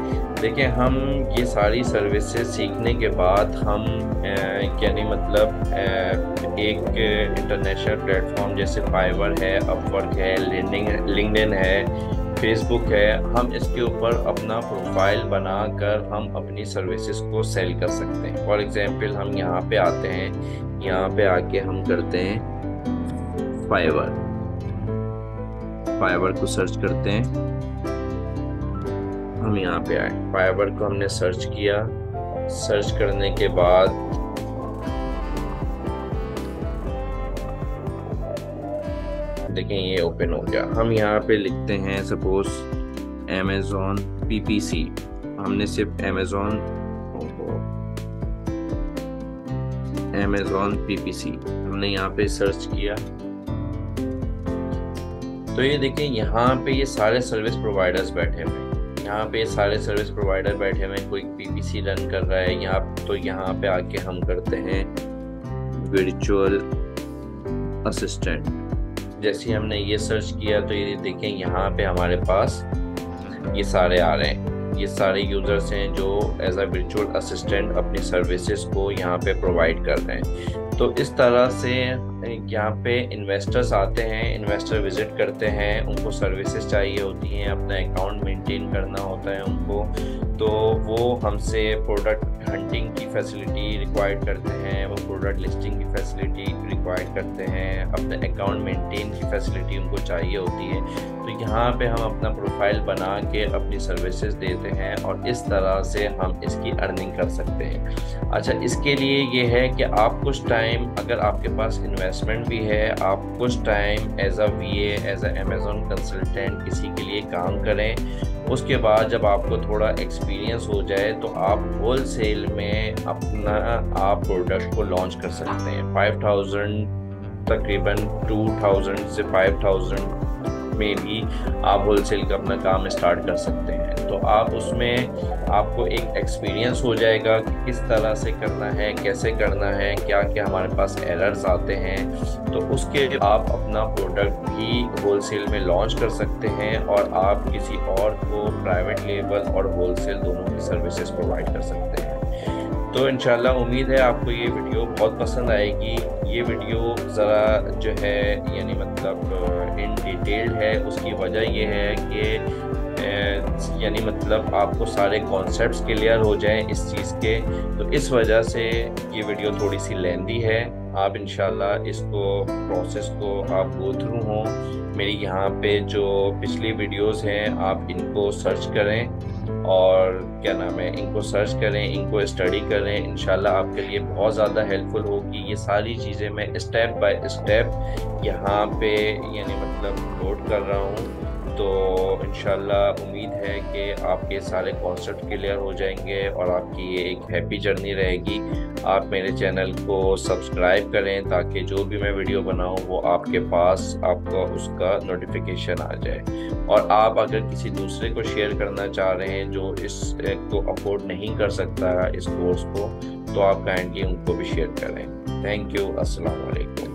Speaker 1: देखिए, हम ये सारी सर्विसेज सीखने के बाद हम यानी मतलब एक इंटरनेशनल प्लेटफॉर्म जैसे फाइवर है, अपवर्क है, लिंक्डइन है, फेसबुक है, हम इसके ऊपर अपना प्रोफाइल बनाकर हम अपनी सर्विसेज को सेल कर सकते हैं। फॉर एग्जांपल हम यहाँ पे आते हैं, यहाँ पे आके हम करते हैं फाइवर को सर्च करते हैं। हम यहाँ पे आए, फाइवर को हमने सर्च किया। सर्च करने के बाद देखें ये ओपन हो गया। हम यहाँ पे लिखते हैं सपोज Amazon PPC। हमने सिर्फ Amazon PPC हमने यहाँ पे सर्च किया। तो ये देखें, यहाँ पे ये सारे सर्विस प्रोवाइडर्स बैठे हुए हैं। यहाँ पे सारे सर्विस प्रोवाइडर बैठे हुए हैं, कोई PPC रन कर रहा है यहाँ। तो यहाँ पे आके हम करते हैं वर्चुअल असिस्टेंट। जैसे हमने ये सर्च किया तो ये देखें यहाँ पे हमारे पास ये सारे आ रहे हैं। ये सारे यूज़र्स हैं जो एज अ वर्चुअल असिस्टेंट अपनी सर्विसेज को यहाँ पे प्रोवाइड कर रहे हैं। तो इस तरह से यहाँ पे इन्वेस्टर्स आते हैं, इन्वेस्टर विजिट करते हैं, उनको सर्विसेज चाहिए होती हैं, अपना अकाउंट मेंटेन करना होता है उनको। तो वो हमसे प्रोडक्ट हंटिंग की फैसिलिटी रिक्वायर्ड करते हैं, वो प्रोडक्ट लिस्टिंग की फैसिलिटी रिक्वायर्ड करते हैं, अपने अकाउंट मेंटेन की फैसिलिटी उनको चाहिए होती है। तो यहाँ पे हम अपना प्रोफाइल बना के अपनी सर्विसेज देते हैं और इस तरह से हम इसकी अर्निंग कर सकते हैं। अच्छा, इसके लिए ये है कि आप कुछ टाइम, अगर आपके पास इन्वेस्टमेंट भी है, आप कुछ time as a VA, as a Amazon consultant किसी के लिए काम करें। उसके बाद जब आपको थोड़ा एक्सपीरियंस हो जाए तो आप होलसेल में अपना आप प्रोडक्ट को लॉन्च कर सकते हैं। $5,000 तकरीबन 2000 से 5000 में भी आप होलसेल का अपना काम स्टार्ट कर सकते हैं। तो आप उसमें आपको एक एक्सपीरियंस हो जाएगा कि किस तरह से करना है, कैसे करना है, क्या क्या हमारे पास एरर्स आते हैं। तो उसके आप अपना प्रोडक्ट भी होलसेल में लॉन्च कर सकते हैं और आप किसी और को प्राइवेट लेबल और होलसेल दोनों की सर्विसेज प्रोवाइड कर सकते हैं। तो इंशाल्लाह उम्मीद है आपको ये वीडियो बहुत पसंद आएगी। ये वीडियो ज़रा जो है यानी मतलब इन डिटेल है। उसकी वजह ये है कि यानी मतलब आपको सारे कॉन्सेप्ट्स क्लियर हो जाएं इस चीज़ के। तो इस वजह से ये वीडियो थोड़ी सी लेंदी है। आप इंशाल्लाह इसको प्रोसेस को आप गो थ्रू हों। मेरी यहाँ पे जो पिछली वीडियोस हैं आप इनको सर्च करें और क्या नाम है इनको सर्च करें, इनको स्टडी करें। इंशाल्लाह आपके लिए बहुत ज़्यादा हेल्पफुल होगी। ये सारी चीज़ें मैं स्टेप बाय स्टेप यहाँ पे यानी मतलब नोट कर रहा हूँ। तो इंशाल्लाह उम्मीद है कि आपके सारे कॉन्सेप्ट क्लियर हो जाएंगे और आपकी ये एक हैप्पी जर्नी रहेगी। आप मेरे चैनल को सब्सक्राइब करें ताकि जो भी मैं वीडियो बनाऊं वो आपके पास आपको उसका नोटिफिकेशन आ जाए। और आप अगर किसी दूसरे को शेयर करना चाह रहे हैं जो इसको अफोर्ड नहीं कर सकता इस कोर्स को, तो आप काइंडली उनको भी शेयर करें। Thank you. अस्सलाम वालेकुम।